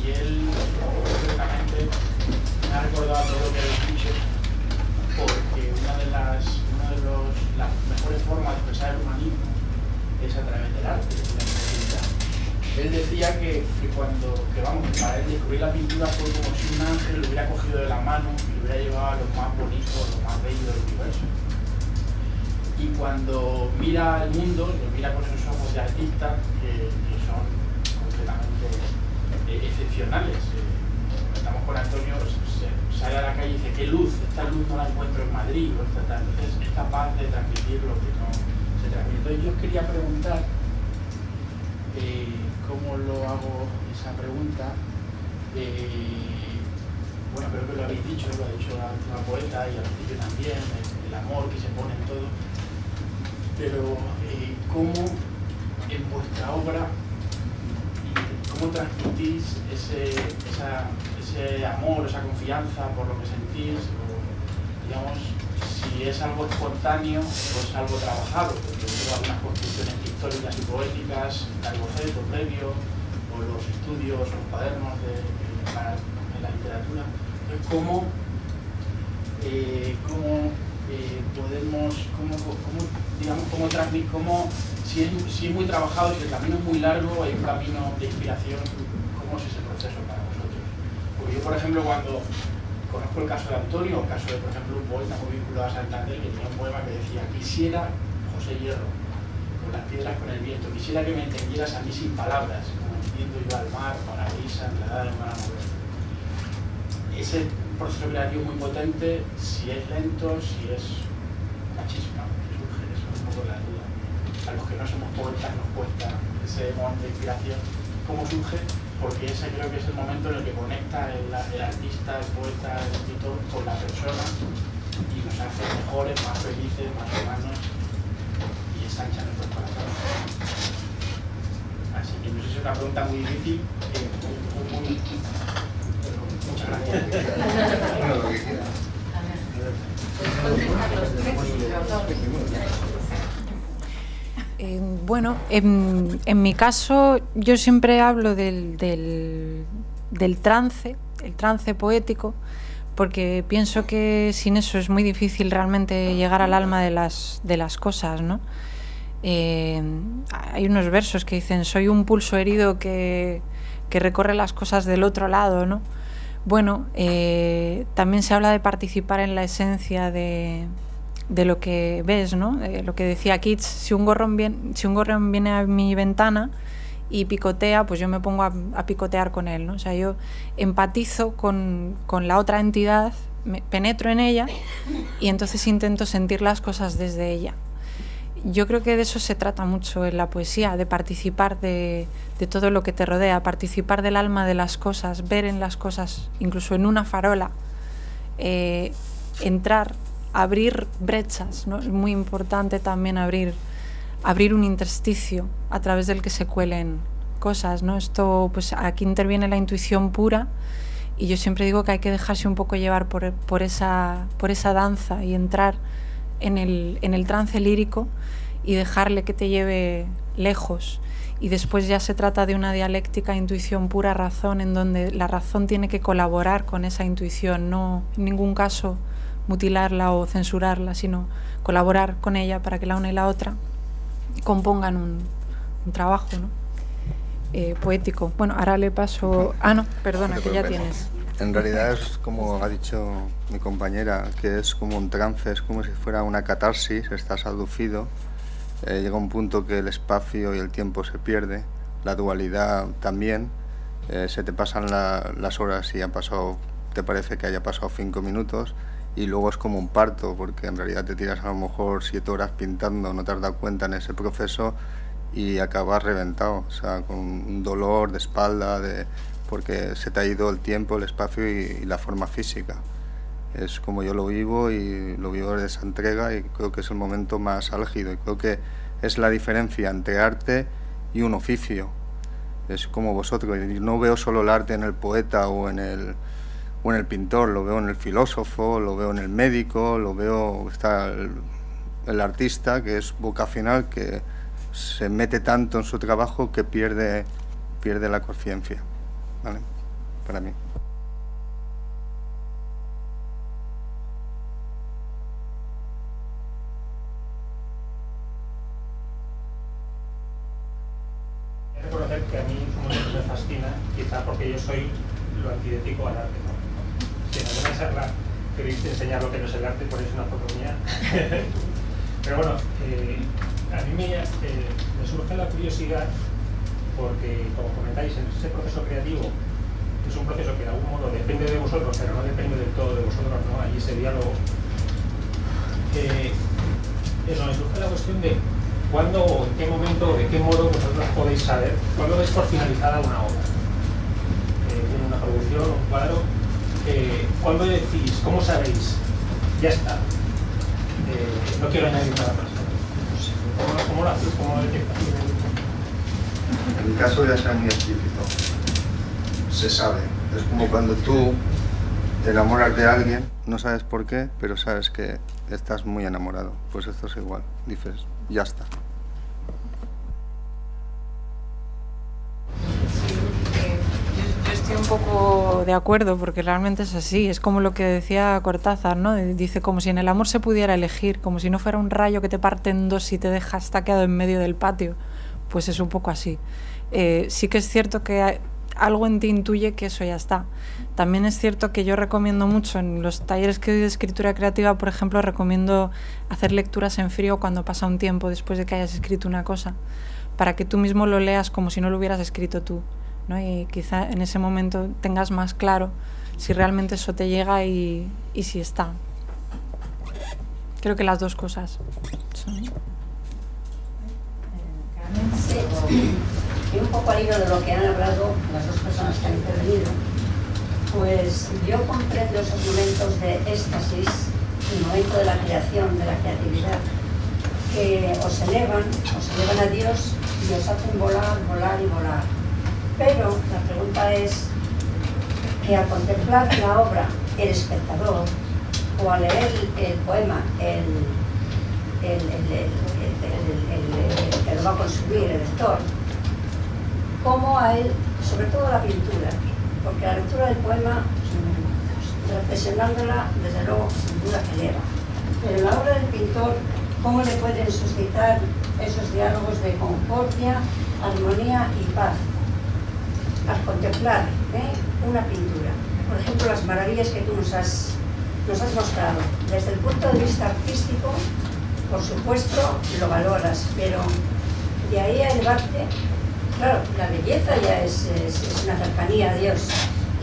y él concretamente me ha recordado todo lo que habéis dicho, porque una de las mejores formas de expresar el humanismo es a través del arte, de la creatividad. Él decía que para él descubrir la pintura fue como si un ángel lo hubiera cogido de la mano y lo hubiera llevado a lo más bonito, a lo más bello del universo. Y cuando mira el mundo, lo mira con sus ojos de artista, que son completamente excepcionales. Estamos con Antonio, sale a la calle y dice, ¿qué luz? Esta luz no la encuentro en Madrid, o entonces es capaz de transmitir lo que no se transmite. Entonces yo os quería preguntar, ¿cómo lo hago esa pregunta? Bueno, creo que lo habéis dicho, lo ha dicho la última poeta y al principio también, el amor que se pone en todo. Pero, ¿cómo en vuestra obra, cómo transmitís ese amor, esa confianza por lo que sentís? O, digamos, si es algo espontáneo o es algo trabajado, porque tengo algunas construcciones pictóricas y poéticas, el boceto previo, o los estudios, los cuadernos de la literatura. Entonces, ¿cómo si es muy trabajado, si el camino es muy largo, hay un camino de inspiración, ¿cómo es ese proceso para vosotros? Porque yo, por ejemplo, cuando conozco el caso de Antonio, o el caso de, por ejemplo, un poeta muy vinculado a Santander, que tenía un poema que decía, quisiera, José Hierro, con las piedras, con el viento, quisiera que me entendieras a mí sin palabras, como entiendo yo al mar, con la brisa, enredada en una nube. Ese proceso creativo muy potente, si es lento, si es una chispa que surge, eso es un poco la duda. A los que no somos poetas nos cuesta ese momento de inspiración. ¿Cómo surge? Porque ese creo que es el momento en el que conecta el artista, el poeta, el escritor con la persona y nos hace mejores, más felices, más humanos y ensancha nuestros corazones. Así que no sé si es una pregunta muy difícil, pero muchas gracias. Bueno, en mi caso yo siempre hablo del trance, el trance poético, porque pienso que sin eso es muy difícil realmente llegar al alma de las cosas, ¿no? Hay unos versos que dicen, soy un pulso herido que recorre las cosas del otro lado, ¿no? Bueno, también se habla de participar en la esencia de lo que ves, ¿no? Lo que decía Keats, si un gorrión viene a mi ventana y picotea, pues yo me pongo a picotear con él, ¿no? O sea, yo empatizo con la otra entidad, me penetro en ella y entonces intento sentir las cosas desde ella. Yo creo que de eso se trata mucho en la poesía, de participar de todo lo que te rodea, participar del alma de las cosas, ver en las cosas, incluso en una farola, entrar, abrir brechas, ¿no? Es muy importante también abrir un intersticio a través del que se cuelen cosas, ¿no? Esto, pues aquí interviene la intuición pura y yo siempre digo que hay que dejarse un poco llevar por esa danza y entrar en el trance lírico y dejarle que te lleve lejos. Y después ya se trata de una dialéctica intuición pura razón, en donde la razón tiene que colaborar con esa intuición, no en ningún caso mutilarla o censurarla, sino colaborar con ella para que la una y la otra compongan un trabajo, ¿no? Poético. Bueno, ahora le paso... Ah, no, perdona, que ya tienes. En realidad es como ha dicho mi compañera, que es como un trance, es como si fuera una catarsis, estás aducido, llega un punto que el espacio y el tiempo se pierde, la dualidad también, se te pasan las horas y te parece que haya pasado 5 minutos, y luego es como un parto, porque en realidad te tiras a lo mejor 7 horas pintando, no te has dado cuenta en ese proceso y acabas reventado, o sea, con un dolor de espalda, porque se te ha ido el tiempo, el espacio y la forma física. Es como yo lo vivo y lo vivo de esa entrega, y creo que es el momento más álgido, y creo que es la diferencia entre arte y un oficio. Es como vosotros, no veo solo el arte en el poeta o en el pintor, lo veo en el filósofo, lo veo en el médico, lo veo, está el artista, que es vocacional, que se mete tanto en su trabajo que pierde la conciencia, ¿vale? Para mí. Reconocer que a mí un momento me fascina, quizá porque yo soy lo antitético al arte, ¿no? Si en alguna charla queréis enseñar lo que no es el arte, ponéis una foto mía. Pero bueno, a mí me surge la curiosidad porque, como comentáis, en ese proceso creativo, es un proceso que de algún modo depende de vosotros, pero no depende del todo de vosotros, ¿no? Hay ese diálogo. Eso, me surge la cuestión de cuándo o en qué momento, de qué modo vosotros podéis saber cuándo dais por finalizada una obra. En una producción, un cuadro, ¿cuándo decís, cómo sabéis? Ya está. No quiero añadir nada más. ¿Cómo lo hacéis? ¿Cómo lo detectáis? En mi caso ya sea muy explícito. Se sabe. Es como cuando tú te enamoras de alguien, no sabes por qué, pero sabes que estás muy enamorado. Pues esto es igual. Dices, ya está. Yo estoy un poco de acuerdo, porque realmente es así. Es como lo que decía Cortázar, ¿no? Dice, como si en el amor se pudiera elegir, como si no fuera un rayo que te parte en dos y te deja estaqueado en medio del patio. Pues es un poco así. Sí que es cierto que algo en ti intuye que eso ya está. También es cierto que yo recomiendo mucho en los talleres que doy de escritura creativa, por ejemplo, recomiendo hacer lecturas en frío cuando pasa un tiempo después de que hayas escrito una cosa, para que tú mismo lo leas como si no lo hubieras escrito tú, ¿no? Y quizá en ese momento tengas más claro si realmente eso te llega y si está. Creo que las dos cosas son... Y un poco al hilo de lo que han hablado las dos personas que han intervenido, pues yo comprendo esos momentos de éxtasis, el momento de la creación, de la creatividad, que os elevan a Dios y os hacen volar, volar y volar. Pero la pregunta es que al contemplar la obra, el espectador, o al leer el poema, el que lo va a consumir, el lector, como a él, sobre todo la pintura, porque la lectura del poema, reflexionándola, desde luego, sin duda que eleva. Pero en la obra del pintor, ¿cómo le pueden suscitar esos diálogos de concordia, armonía y paz? Al contemplar una pintura, por ejemplo, las maravillas que tú nos has mostrado, desde el punto de vista artístico, por supuesto, lo valoras, pero de ahí a elevarte, claro, la belleza ya es una cercanía a Dios,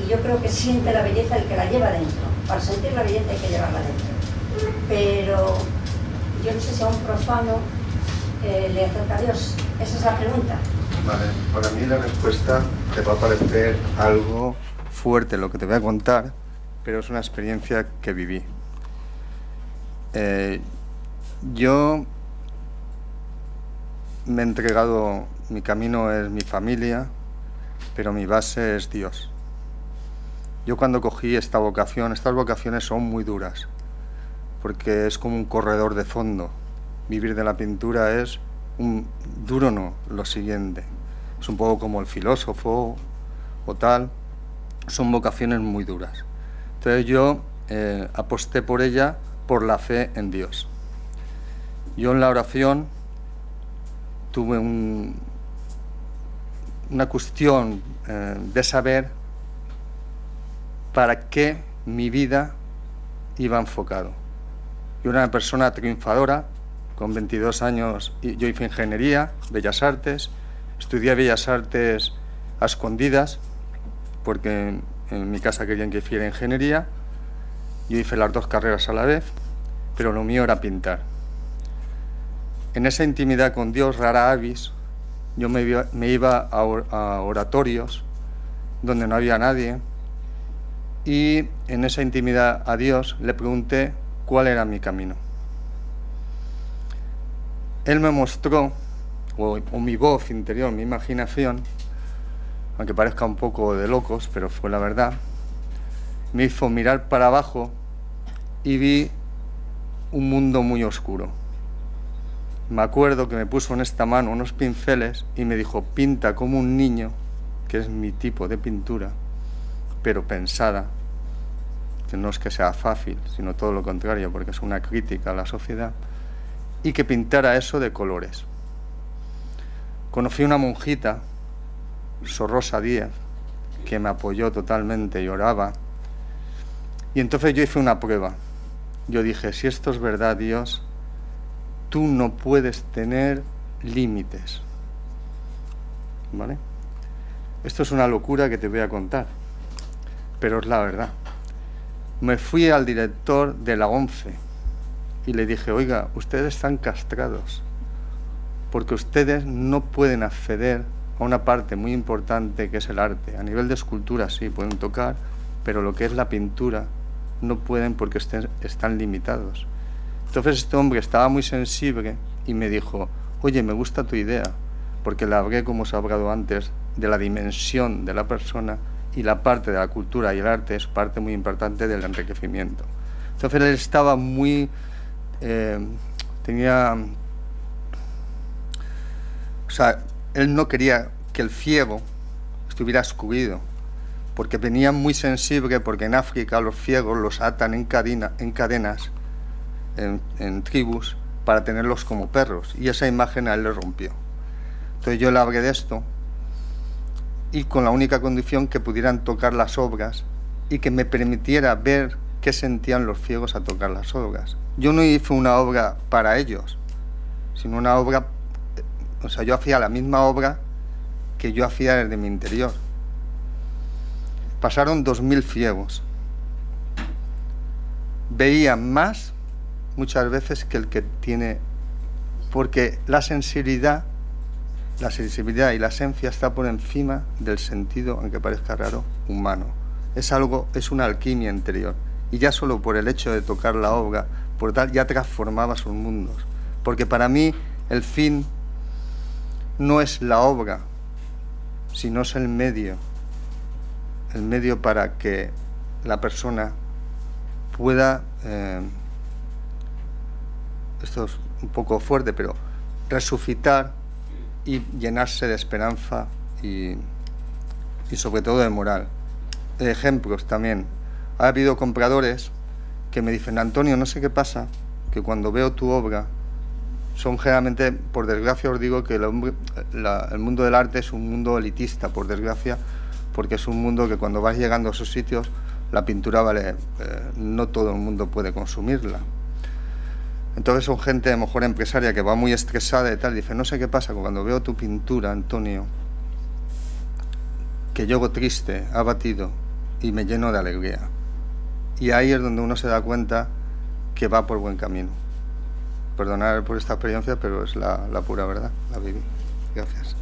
y yo creo que siente la belleza el que la lleva dentro. Para sentir la belleza hay que llevarla dentro. Pero yo no sé si a un profano le acerca a Dios. Esa es la pregunta. Vale, para mí la respuesta te va a parecer algo fuerte lo que te voy a contar, pero es una experiencia que viví. Yo me he entregado, mi camino es mi familia, pero mi base es Dios. Yo cuando cogí esta vocación, estas vocaciones son muy duras, porque es como un corredor de fondo. Vivir de la pintura es duro, no, lo siguiente. Es un poco como el filósofo o tal, son vocaciones muy duras. Entonces yo aposté por ella por la fe en Dios. Yo en la oración tuve una cuestión de saber para qué mi vida iba enfocado. Yo era una persona triunfadora, con 22 años yo hice ingeniería, Bellas Artes, estudié Bellas Artes a escondidas, porque en mi casa querían que hiciera ingeniería. Yo hice las dos carreras a la vez, pero lo mío era pintar. En esa intimidad con Dios, rara avis, yo me iba a oratorios donde no había nadie, y en esa intimidad a Dios le pregunté cuál era mi camino. Él me mostró, o mi voz interior, mi imaginación, aunque parezca un poco de locos, pero fue la verdad, me hizo mirar para abajo y vi un mundo muy oscuro. Me acuerdo que me puso en esta mano unos pinceles y me dijo, pinta como un niño, que es mi tipo de pintura, pero pensada, que no es que sea fácil, sino todo lo contrario, porque es una crítica a la sociedad, y que pintara eso de colores. Conocí una monjita, Sor Rosa Díaz, que me apoyó totalmente y oraba, y entonces yo hice una prueba. Yo dije, si esto es verdad, Dios, tú no puedes tener límites, ¿vale? Esto es una locura que te voy a contar, pero es la verdad. Me fui al director de la ONCE y le dije, oiga, ustedes están castrados, porque ustedes no pueden acceder a una parte muy importante que es el arte. A nivel de escultura sí, pueden tocar, pero lo que es la pintura no pueden porque están limitados. Entonces este hombre estaba muy sensible y me dijo, oye, me gusta tu idea, porque le hablé, como os he hablado antes, de la dimensión de la persona, y la parte de la cultura y el arte es parte muy importante del enriquecimiento. Entonces él estaba muy... o sea, él no quería que el ciego estuviera excluido, porque venía muy sensible, porque en África los ciegos los atan en cadenas, en tribus, para tenerlos como perros, y esa imagen a él le rompió. Entonces yo le hablé de esto, y con la única condición que pudieran tocar las obras y que me permitiera ver qué sentían los ciegos a tocar las obras. Yo no hice una obra para ellos, sino una obra, o sea, yo hacía la misma obra que yo hacía desde mi interior. Pasaron 2000 ciegos. Veían más muchas veces que el que tiene, porque la sensibilidad y la esencia está por encima del sentido, aunque parezca raro, humano. Es algo, es una alquimia interior. Y ya solo por el hecho de tocar la obra, por tal, ya transformaba sus mundos. Porque para mí el fin no es la obra, sino es el medio para que la persona pueda, esto es un poco fuerte, pero resucitar y llenarse de esperanza y sobre todo de moral. Ejemplos también. Ha habido compradores que me dicen, Antonio, no sé qué pasa, que cuando veo tu obra, son generalmente, por desgracia os digo que el mundo del arte es un mundo elitista, por desgracia, porque es un mundo que cuando vas llegando a esos sitios, la pintura vale, no todo el mundo puede consumirla. Entonces son gente, a lo mejor empresaria, que va muy estresada y tal, y dice, no sé qué pasa, cuando veo tu pintura, Antonio, que llego triste, abatido, y me lleno de alegría. Y ahí es donde uno se da cuenta que va por buen camino. Perdonad por esta experiencia, pero es la pura verdad, la viví. Gracias.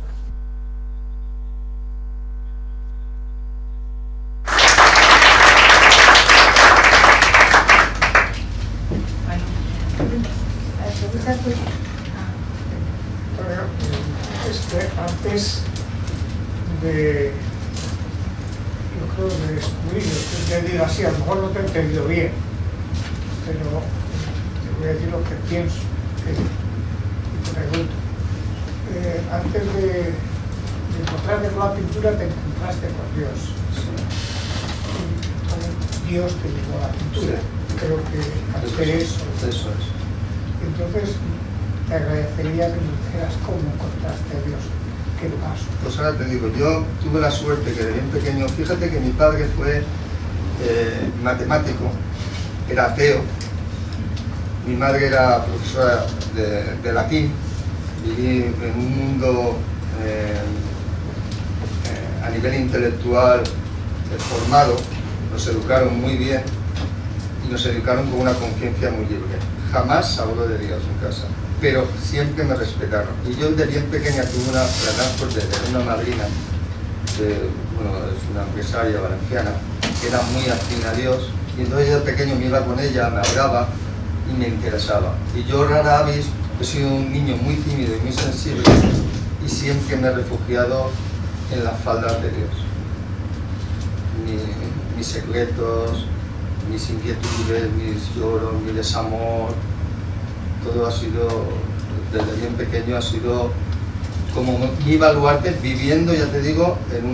Es que antes de, yo creo, de descubrirlo, te digo así, a lo mejor no te he entendido bien, pero te voy a decir lo que pienso y te pregunto. Antes de encontrarte con la pintura, te encontraste con Dios. Y Dios te llevó a la pintura. Sí. Creo que hacer eso. Eso es. Entonces, te agradecería que me dijeras cómo encontraste a Dios, qué pasó. Pues ahora te digo, yo tuve la suerte que de bien pequeño, fíjate que mi padre fue matemático, era ateo, mi madre era profesora de latín, viví en un mundo a nivel intelectual formado, nos educaron muy bien y nos educaron con una conciencia muy libre. Jamás habló de Dios en casa, pero siempre me respetaron. Y yo de bien pequeña tuve la gran suerte de tener una madrina bueno, es una empresaria valenciana, que era muy afín a Dios, y entonces yo de pequeño me iba con ella, me hablaba y me interesaba. Y yo rara vez he sido un niño muy tímido y muy sensible, y siempre me he refugiado en las faldas de Dios. Mis secretos, mis inquietudes, mis lloros, mi desamor, todo ha sido, desde bien pequeño ha sido como mi baluarte, viviendo, ya te digo, en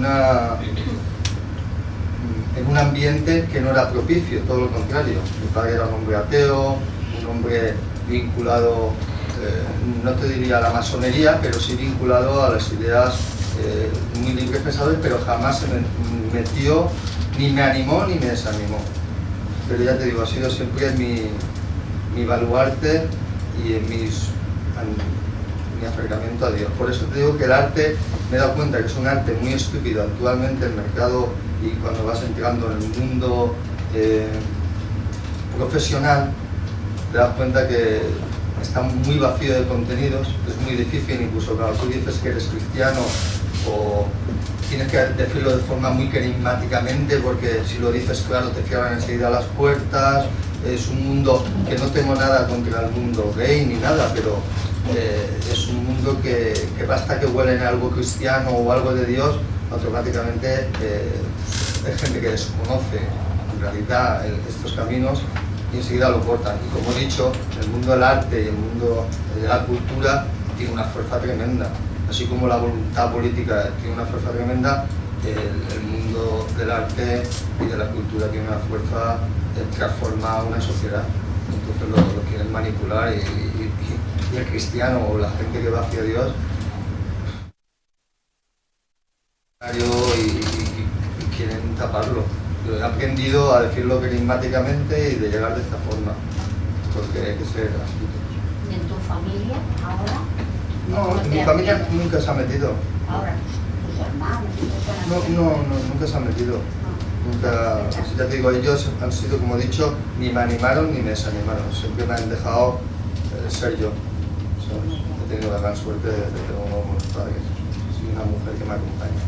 un ambiente que no era propicio, todo lo contrario. Mi padre era un hombre ateo, un hombre vinculado, no te diría a la masonería, pero sí vinculado a las ideas muy libres pensadores, pero jamás se me metió, ni me animó ni me desanimó. Pero ya te digo, ha sido siempre mi baluarte y en mi acercamiento a Dios. Por eso te digo que el arte, me he dado cuenta que es un arte muy estúpido actualmente en el mercado, y cuando vas entrando en el mundo profesional, te das cuenta que está muy vacío de contenidos. Es muy difícil, incluso cuando tú dices que eres cristiano, o tienes que decirlo de forma muy carismáticamente, porque si lo dices claro te cierran enseguida las puertas. Es un mundo que no tengo nada contra el mundo gay ni nada, pero es un mundo que basta que huelen a algo cristiano o algo de Dios, automáticamente hay gente que desconoce en realidad estos caminos y enseguida lo cortan. Y como he dicho, el mundo del arte y el mundo de la cultura tiene una fuerza tremenda. Así como la voluntad política tiene una fuerza tremenda, el mundo del arte y de la cultura tiene una fuerza de transformar una sociedad. Entonces lo quieren manipular, y el cristiano o la gente que va hacia Dios y quieren taparlo. Yo he aprendido a decirlo carismáticamente y de llegar de esta forma, porque hay que ser astutos. ¿Y en tu familia ahora? No, mi familia nunca se ha metido. Ahora, tus hermanos, nunca se han metido. Nunca, ya te digo, ellos han sido, como he dicho, ni me animaron ni me desanimaron. Siempre me han dejado ser yo. He tenido la gran suerte de tener unos buenos padres y una mujer que me acompaña.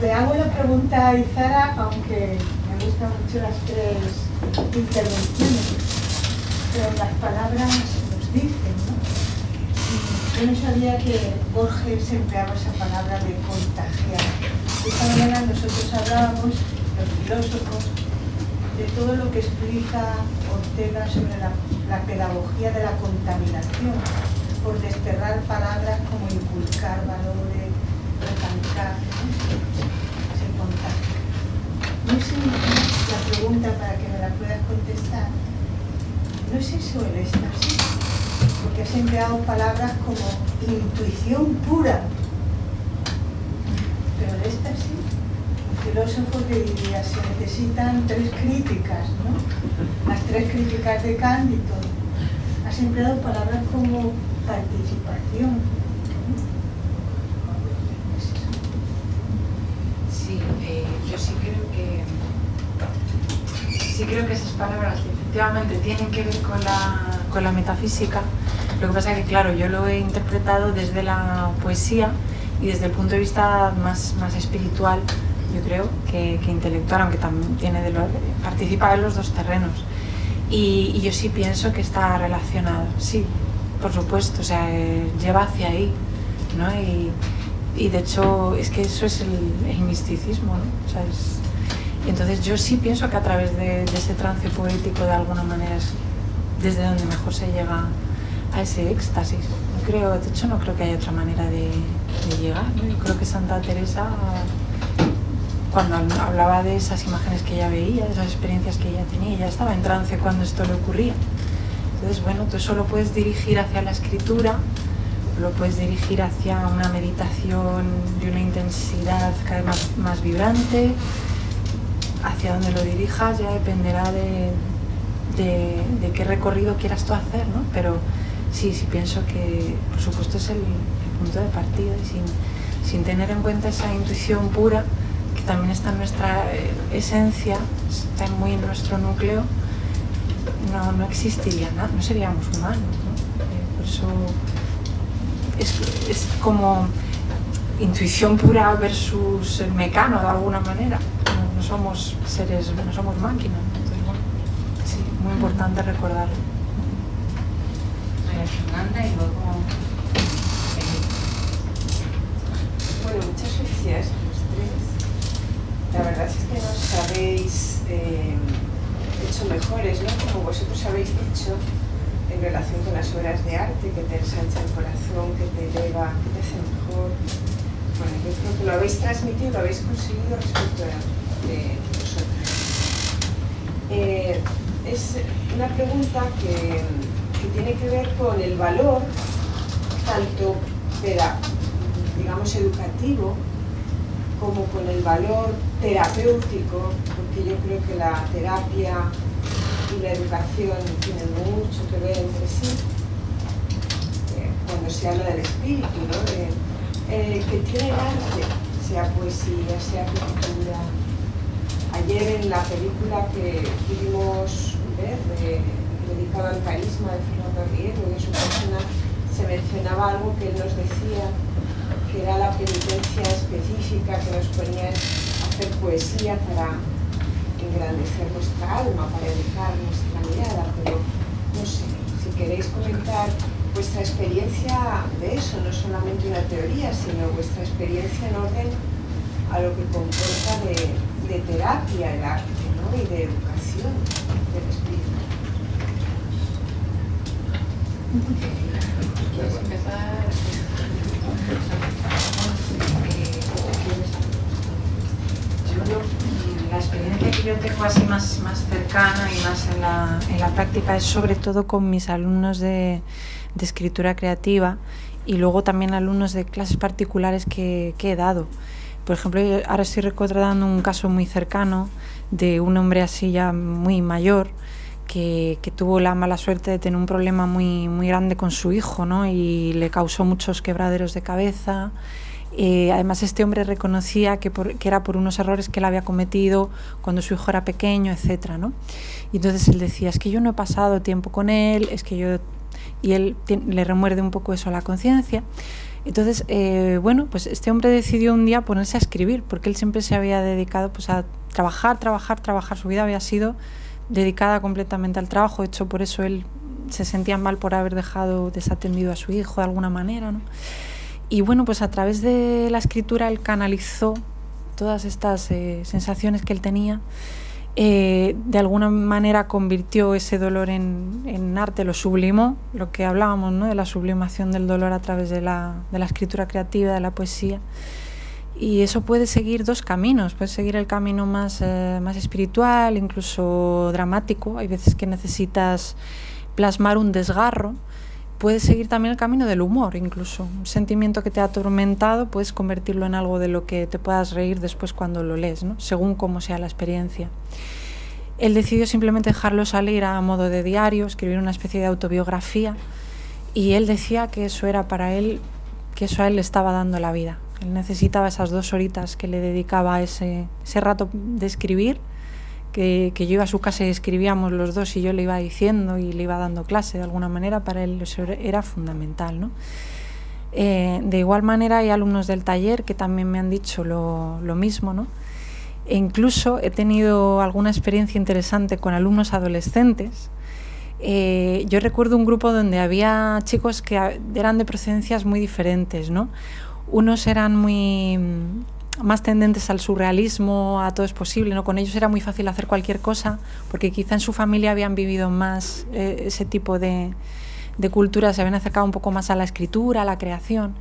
Le hago la pregunta a Izara, aunque me gustan mucho las tres intervenciones, pero las palabras nos dicen, ¿no? Yo no sabía que Borges empleaba esa palabra de contagiar. Esta mañana nosotros hablábamos, los filósofos, de todo lo que explica Ortega sobre la pedagogía de la contaminación, por desterrar palabras como inculcar valores, recalcar, se contagia. No sé, la pregunta para que me la puedas contestar, ¿no es eso el éxtasis? Porque has empleado palabras como intuición pura, pero el éxtasis, un filósofo que diría, se necesitan tres críticas, ¿no? Las tres críticas de Kant y todo. Has empleado palabras como participación. Sí, yo sí creo que esas palabras efectivamente tienen que ver con la metafísica. Lo que pasa es que, claro, yo lo he interpretado desde la poesía y desde el punto de vista más espiritual, yo creo, que intelectual, aunque también participa en los dos terrenos. Y yo sí pienso que está relacionado, sí, por supuesto, o sea, lleva hacia ahí, ¿no? Y de hecho es que eso es el misticismo, ¿no? O sea, entonces yo sí pienso que a través de ese trance poético, de alguna manera, es desde donde mejor se llega a ese éxtasis. De hecho no creo que haya otra manera de llegar, ¿no? Yo creo que Santa Teresa, cuando hablaba de esas imágenes que ella veía, de esas experiencias que ella tenía, ella estaba en trance cuando esto le ocurría. Entonces, bueno, tú eso lo puedes dirigir hacia la escritura, lo puedes dirigir hacia una meditación de una intensidad cada vez más vibrante. Hacia donde lo dirijas ya dependerá de qué recorrido quieras tú hacer, ¿no? Pero sí pienso que, por supuesto, es el punto de partida, y sin tener en cuenta esa intuición pura, que también está en nuestra esencia, está muy en nuestro núcleo, no existiría nada, no seríamos humanos, ¿no? Por eso es como intuición pura versus el mecano, de alguna manera. No somos seres, no somos máquinas. Entonces, bueno, sí, muy importante recordarlo. María Fernanda y luego... Bueno, muchas felicidades a los tres. La verdad es que nos habéis hecho mejores, ¿no? Como vosotros habéis dicho, en relación con las obras de arte, que te ensancha el corazón, que te eleva, que te hace mejor. Bueno, yo creo que lo habéis transmitido, lo habéis conseguido respecto de vosotros. Es una pregunta que tiene que ver con el valor, tanto digamos educativo, como con el valor terapéutico, porque yo creo que la terapia y la educación tienen mucho que ver entre sí, cuando se habla del espíritu, ¿no? Que tiene el arte, sea poesía, sea pintura. Ayer en la película que pudimos ver, dedicada al carisma de Fernando Rielo y de su persona, se mencionaba algo que él nos decía, que era la penitencia específica que nos ponía a hacer poesía para engrandecer nuestra alma, para educar nuestra mirada, pero no sé, si queréis comentar vuestra experiencia de eso, no solamente una teoría, sino vuestra experiencia en orden a lo que comporta de terapia el arte, ¿no? Y de educación del espíritu. ¿Quieres empezar? La experiencia que yo tengo así más cercana y más en la práctica es sobre todo con mis alumnos de escritura creativa y luego también alumnos de clases particulares que he dado. Por ejemplo, ahora estoy recordando un caso muy cercano de un hombre así ya muy mayor que tuvo la mala suerte de tener un problema muy grande con su hijo, ¿no? Y le causó muchos quebraderos de cabeza. Además, este hombre reconocía que era por unos errores que él había cometido cuando su hijo era pequeño, etcétera, ¿no? Y entonces él decía, es que yo no he pasado tiempo con él, es que yo... Y él le remuerde un poco eso a la conciencia. Entonces, bueno, pues este hombre decidió un día ponerse a escribir, porque él siempre se había dedicado pues, a trabajar. Su vida había sido dedicada completamente al trabajo. De hecho, por eso él se sentía mal por haber dejado desatendido a su hijo de alguna manera, ¿no? Y bueno, pues a través de la escritura él canalizó todas estas sensaciones que él tenía. De alguna manera convirtió ese dolor en arte, lo sublimó, lo que hablábamos, ¿no? De la sublimación del dolor a través de la escritura creativa, de la poesía. Y eso puede seguir dos caminos, puede seguir el camino más espiritual, incluso dramático. Hay veces que necesitas plasmar un desgarro. Puedes seguir también el camino del humor, incluso. Un sentimiento que te ha atormentado, puedes convertirlo en algo de lo que te puedas reír después cuando lo lees, ¿no? Según cómo sea la experiencia. Él decidió simplemente dejarlo salir a modo de diario, escribir una especie de autobiografía, y él decía que eso era para él, que eso a él le estaba dando la vida. Él necesitaba esas 2 horitas que le dedicaba a ese rato de escribir, que yo iba a su casa y escribíamos los dos y yo le iba diciendo y le iba dando clase de alguna manera. Para él eso era fundamental, ¿no? De igual manera hay alumnos del taller que también me han dicho lo mismo, ¿no? E incluso he tenido alguna experiencia interesante con alumnos adolescentes. Yo recuerdo un grupo donde había chicos que eran de procedencias muy diferentes, ¿no? Unos eran más tendentes al surrealismo, a todo es posible, ¿no? Con ellos era muy fácil hacer cualquier cosa, porque quizá en su familia habían vivido más ese tipo de cultura, se habían acercado un poco más a la escritura, a la creación.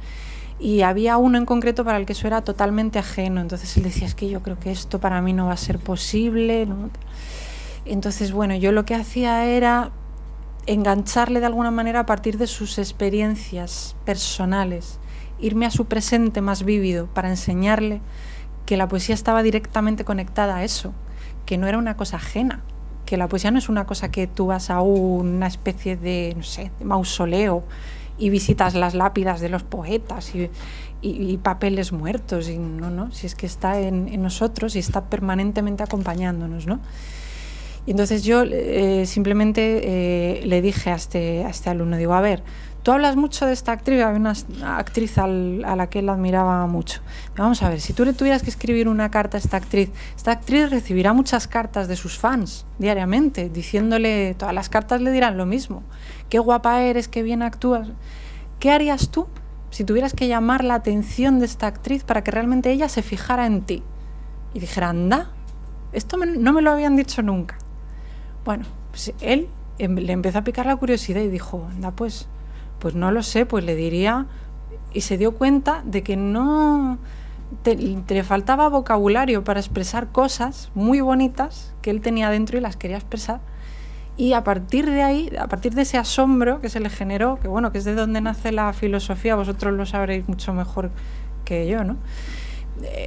Y había uno en concreto para el que eso era totalmente ajeno. Entonces él decía, es que yo creo que esto para mí no va a ser posible, ¿no? Entonces, bueno, yo lo que hacía era engancharle de alguna manera a partir de sus experiencias personales, irme a su presente más vívido para enseñarle que la poesía estaba directamente conectada a eso, que no era una cosa ajena, que la poesía no es una cosa que tú vas a una especie de, no sé, de mausoleo y visitas las lápidas de los poetas y papeles muertos, y no, si es que está en nosotros y está permanentemente acompañándonos, ¿no? Y entonces yo simplemente le dije a este alumno, digo, a ver, tú hablas mucho de esta actriz, había una actriz a la que él admiraba mucho. Vamos a ver, si tú le tuvieras que escribir una carta a esta actriz recibirá muchas cartas de sus fans diariamente, diciéndole, todas las cartas le dirán lo mismo, qué guapa eres, qué bien actúas. ¿Qué harías tú si tuvieras que llamar la atención de esta actriz para que realmente ella se fijara en ti? Y dijera, anda, esto no me lo habían dicho nunca. Bueno, pues él le empezó a picar la curiosidad y dijo, anda, pues no lo sé, pues le diría, y se dio cuenta de que no le faltaba vocabulario para expresar cosas muy bonitas que él tenía dentro y las quería expresar. Y a partir de ahí, a partir de ese asombro que se le generó, que bueno, que es de donde nace la filosofía, vosotros lo sabréis mucho mejor que yo, ¿no?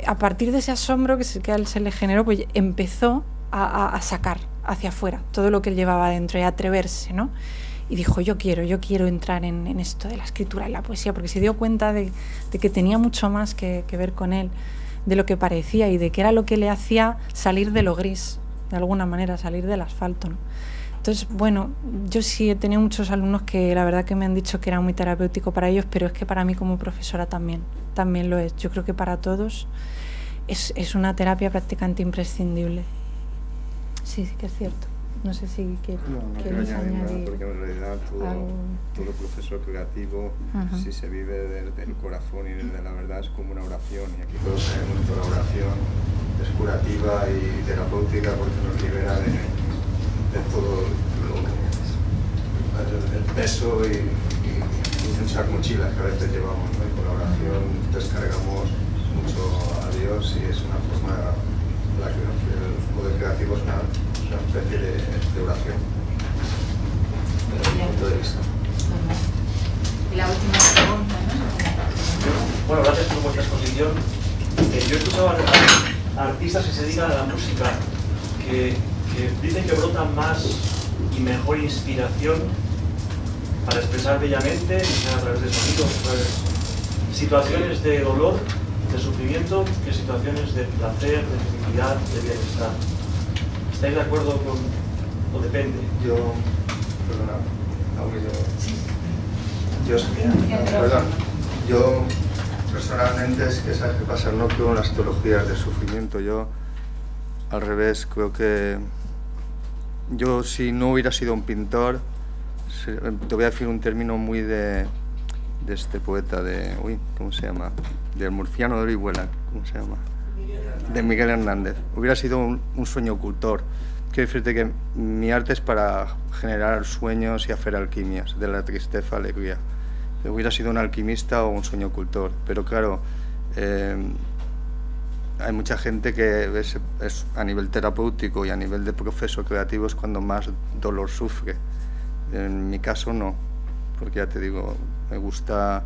A partir de ese asombro que a él se le generó, pues empezó a sacar hacia afuera todo lo que él llevaba dentro y a atreverse, ¿no? Y dijo, yo quiero entrar en esto de la escritura, en la poesía, porque se dio cuenta de que tenía mucho más que ver con él, de lo que parecía y de que era lo que le hacía salir de lo gris, de alguna manera, salir del asfalto, ¿no? Entonces, bueno, yo sí he tenido muchos alumnos que la verdad que me han dicho que era muy terapéutico para ellos, pero es que para mí como profesora también lo es. Yo creo que para todos es una terapia prácticamente imprescindible. Sí que es cierto. No sé si quieres añadir nada, porque en realidad todo proceso creativo, si se vive desde el corazón y desde la verdad, es como una oración, y aquí todos sabemos que la oración es curativa y terapéutica porque nos libera de todo el peso y muchas mochilas que a veces llevamos, ¿no? Y con la oración descargamos mucho a Dios y es una forma, el poder creativo es una especie de oración desde mi punto de vista. Y la última pregunta, ¿no? Bueno, gracias por vuestra exposición. Yo he escuchado a artistas que se dedican a la música que dicen que brotan más y mejor inspiración para expresar bellamente, a través de sonidos, situaciones de dolor, de sufrimiento, que situaciones de placer, de felicidad, de bienestar. ¿Estáis de acuerdo con, o depende? Yo personalmente, es que sabes qué pasa, no creo en las teologías de sufrimiento. Yo al revés, creo que yo, si no hubiera sido un pintor, te voy a decir un término muy de este poeta ¿cómo se llama? Del murciano de Orihuela, ¿cómo se llama? De Miguel Hernández. Hubiera sido un sueño ocultor. Quiero decirte que mi arte es para generar sueños y hacer alquimias, de la tristeza a alegría. Hubiera sido un alquimista o un sueño ocultor, pero claro, hay mucha gente que es a nivel terapéutico y a nivel de proceso creativo es cuando más dolor sufre. En mi caso no, porque ya te digo, me gusta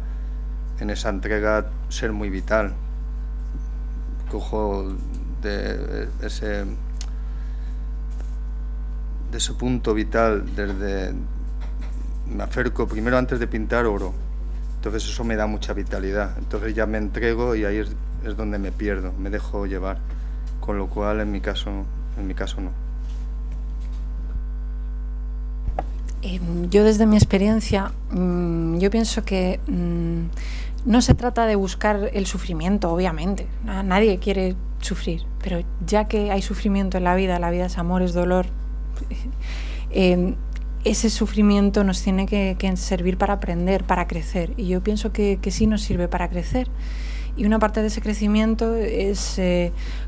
en esa entrega ser muy vital. Cojo de ese punto vital, me acerco primero antes de pintar oro, entonces eso me da mucha vitalidad, entonces ya me entrego y ahí es donde me pierdo, me dejo llevar, con lo cual en mi caso no. Yo desde mi experiencia, yo pienso que no se trata de buscar el sufrimiento, obviamente, nadie quiere sufrir, pero ya que hay sufrimiento en la vida es amor, es dolor, ese sufrimiento nos tiene que servir para aprender, para crecer, y yo pienso que sí nos sirve para crecer. Y una parte de ese crecimiento es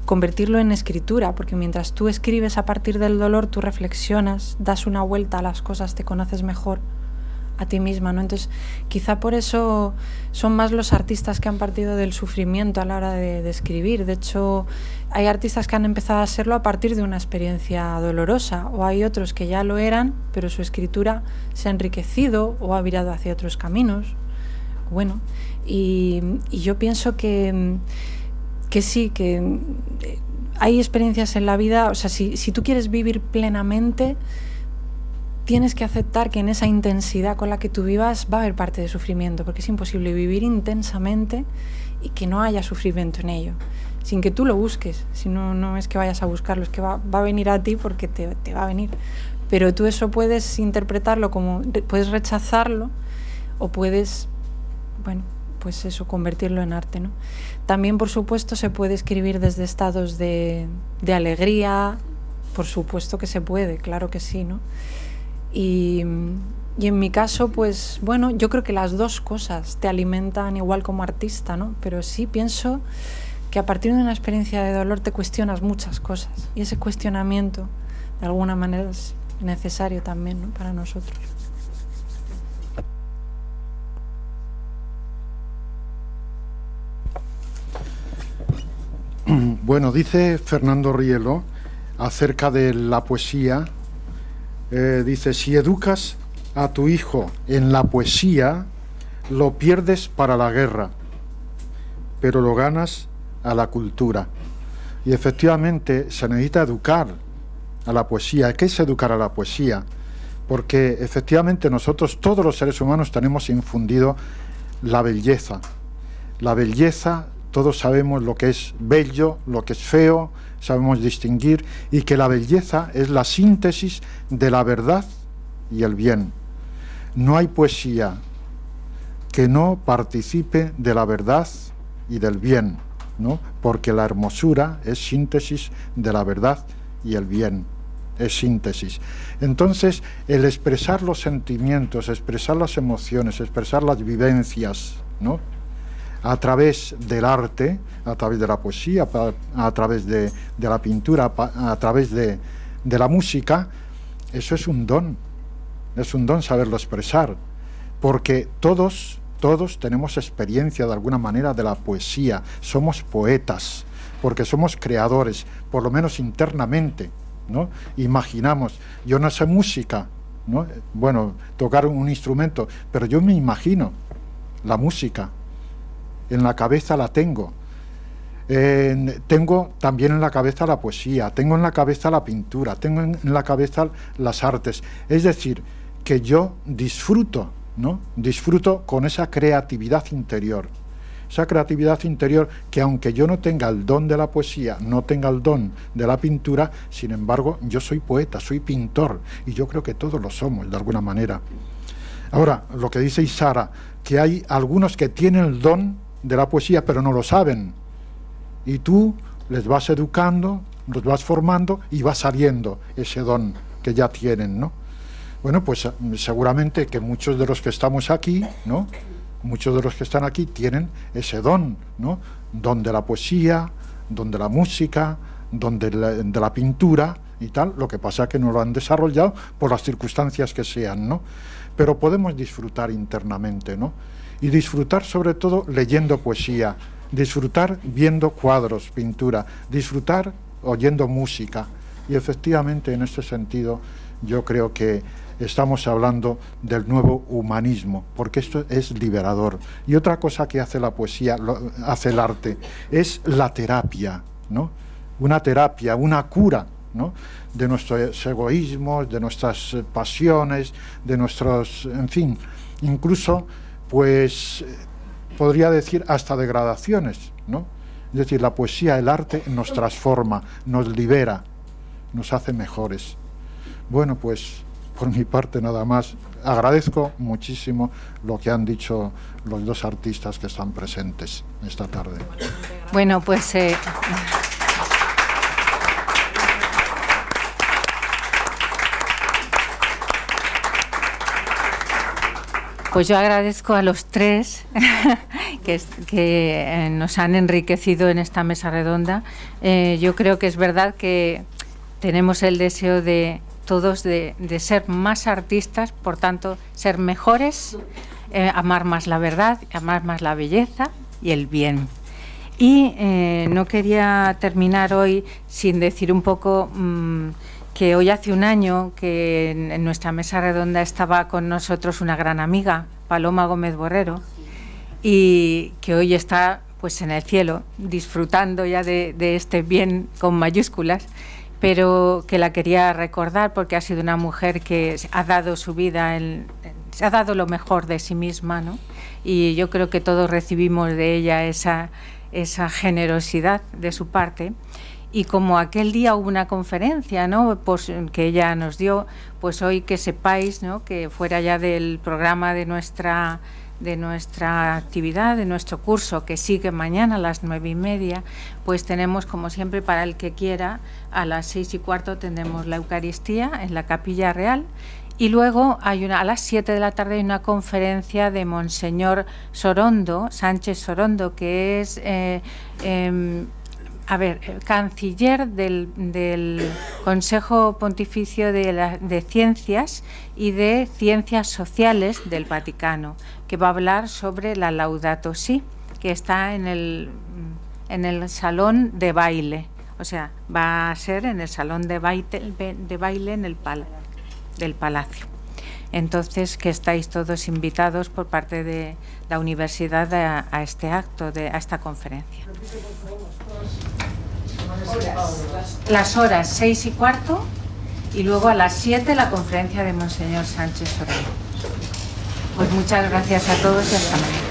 convertirlo en escritura, porque mientras tú escribes a partir del dolor, tú reflexionas, das una vuelta a las cosas, te conoces mejor a ti misma, ¿no? Entonces, quizá por eso son más los artistas que han partido del sufrimiento a la hora de escribir. De hecho, hay artistas que han empezado a serlo a partir de una experiencia dolorosa, o hay otros que ya lo eran, pero su escritura se ha enriquecido o ha virado hacia otros caminos. Bueno, y yo pienso que sí, que hay experiencias en la vida, o sea, si tú quieres vivir plenamente, tienes que aceptar que en esa intensidad con la que tú vivas va a haber parte de sufrimiento, porque es imposible vivir intensamente y que no haya sufrimiento en ello. sin que tú lo busques. Si no es que vayas a buscarlo, es que va a venir a ti porque te va a venir. Pero tú eso puedes interpretarlo como, puedes rechazarlo o puedes, bueno, pues eso, convertirlo en arte, ¿no? También, por supuesto, se puede escribir desde estados de alegría, por supuesto que se puede, claro que sí, ¿no? Y en mi caso, pues bueno, yo creo que las dos cosas te alimentan igual como artista, ¿no? Pero sí pienso que a partir de una experiencia de dolor te cuestionas muchas cosas y ese cuestionamiento de alguna manera es necesario también, ¿no? Para nosotros. Bueno, dice Fernando Rielo acerca de la poesía, dice, si educas a tu hijo en la poesía, lo pierdes para la guerra, pero lo ganas a la cultura. Y efectivamente se necesita educar a la poesía. ¿Qué es educar a la poesía? Porque efectivamente nosotros, todos los seres humanos, tenemos infundido la belleza. La belleza, todos sabemos lo que es bello, lo que es feo, sabemos distinguir, y que la belleza es la síntesis de la verdad y el bien. No hay poesía que no participe de la verdad y del bien, ¿no? Porque la hermosura es síntesis de la verdad y el bien, es síntesis. Entonces, el expresar los sentimientos, expresar las emociones, expresar las vivencias, ¿no? A través del arte, a través de la poesía, a través de la pintura, a través de la música, eso es un don saberlo expresar, porque todos tenemos experiencia de alguna manera de la poesía, somos poetas, porque somos creadores, por lo menos internamente, ¿no? Imaginamos, yo no sé música, ¿no? Bueno, tocar un instrumento, pero yo me imagino la música, en la cabeza la tengo. Tengo también en la cabeza la poesía, tengo en la cabeza la pintura, tengo en la cabeza las artes. Es decir, que yo disfruto, ¿no? Disfruto con esa creatividad interior. Esa creatividad interior que, aunque yo no tenga el don de la poesía, no tenga el don de la pintura, sin embargo, yo soy poeta, soy pintor, y yo creo que todos lo somos, de alguna manera. Ahora, lo que dice Isara, que hay algunos que tienen el don de la poesía, pero no lo saben. Y tú les vas educando, los vas formando y va saliendo ese don que ya tienen, ¿no? Bueno, pues seguramente que muchos de los que estamos aquí, ¿no? Muchos de los que están aquí tienen ese don, ¿no? Don de la poesía, don de la música, don de la pintura y tal. Lo que pasa es que no lo han desarrollado por las circunstancias que sean, ¿no? Pero podemos disfrutar internamente, ¿no? Y disfrutar sobre todo leyendo poesía, disfrutar viendo cuadros, pintura, disfrutar oyendo música. Y efectivamente, en este sentido, yo creo que estamos hablando del nuevo humanismo, porque esto es liberador. Y otra cosa que hace la poesía, hace el arte, es la terapia, ¿no? Una terapia, una cura, ¿no? De nuestros egoísmos, de nuestras pasiones, de nuestros, en fin, incluso, pues, podría decir hasta degradaciones, ¿no? Es decir, la poesía, el arte nos transforma, nos libera, nos hace mejores. Bueno, pues por mi parte nada más. Agradezco muchísimo lo que han dicho los dos artistas que están presentes esta tarde. Bueno, pues pues yo agradezco a los tres que nos han enriquecido en esta mesa redonda. Yo creo que es verdad que tenemos el deseo de todos de ser más artistas, por tanto, ser mejores, amar más la verdad, amar más la belleza y el bien. Y no quería terminar hoy sin decir un poco que hoy hace un año que en nuestra mesa redonda estaba con nosotros una gran amiga, Paloma Gómez Borrero, y que hoy está pues en el cielo, disfrutando ya de este bien con mayúsculas, pero que la quería recordar porque ha sido una mujer que ha dado su vida, se ha dado lo mejor de sí misma, ¿no? Y yo creo que todos recibimos de ella esa generosidad de su parte. Y como aquel día hubo una conferencia, ¿no?, pues, que ella nos dio, pues hoy que sepáis, ¿no?, que fuera ya del programa de nuestra actividad, de nuestro curso, que sigue mañana a las 9:30, pues tenemos, como siempre, para el que quiera, a las 6:15 tendremos la Eucaristía en la Capilla Real. Y luego a las 7 de la tarde hay una conferencia de Monseñor Sorondo, Sánchez Sorondo, que es canciller del Consejo Pontificio de Ciencias y de Ciencias Sociales del Vaticano, que va a hablar sobre la Laudato Si, que está en el salón de baile. O sea, va a ser en el salón de baile en el del Palacio. Entonces, que estáis todos invitados por parte de la universidad a este acto, a esta conferencia. Las horas 6:15 y luego a las 7 la conferencia de Monseñor Sánchez Sorondo. Pues muchas gracias a todos y hasta mañana.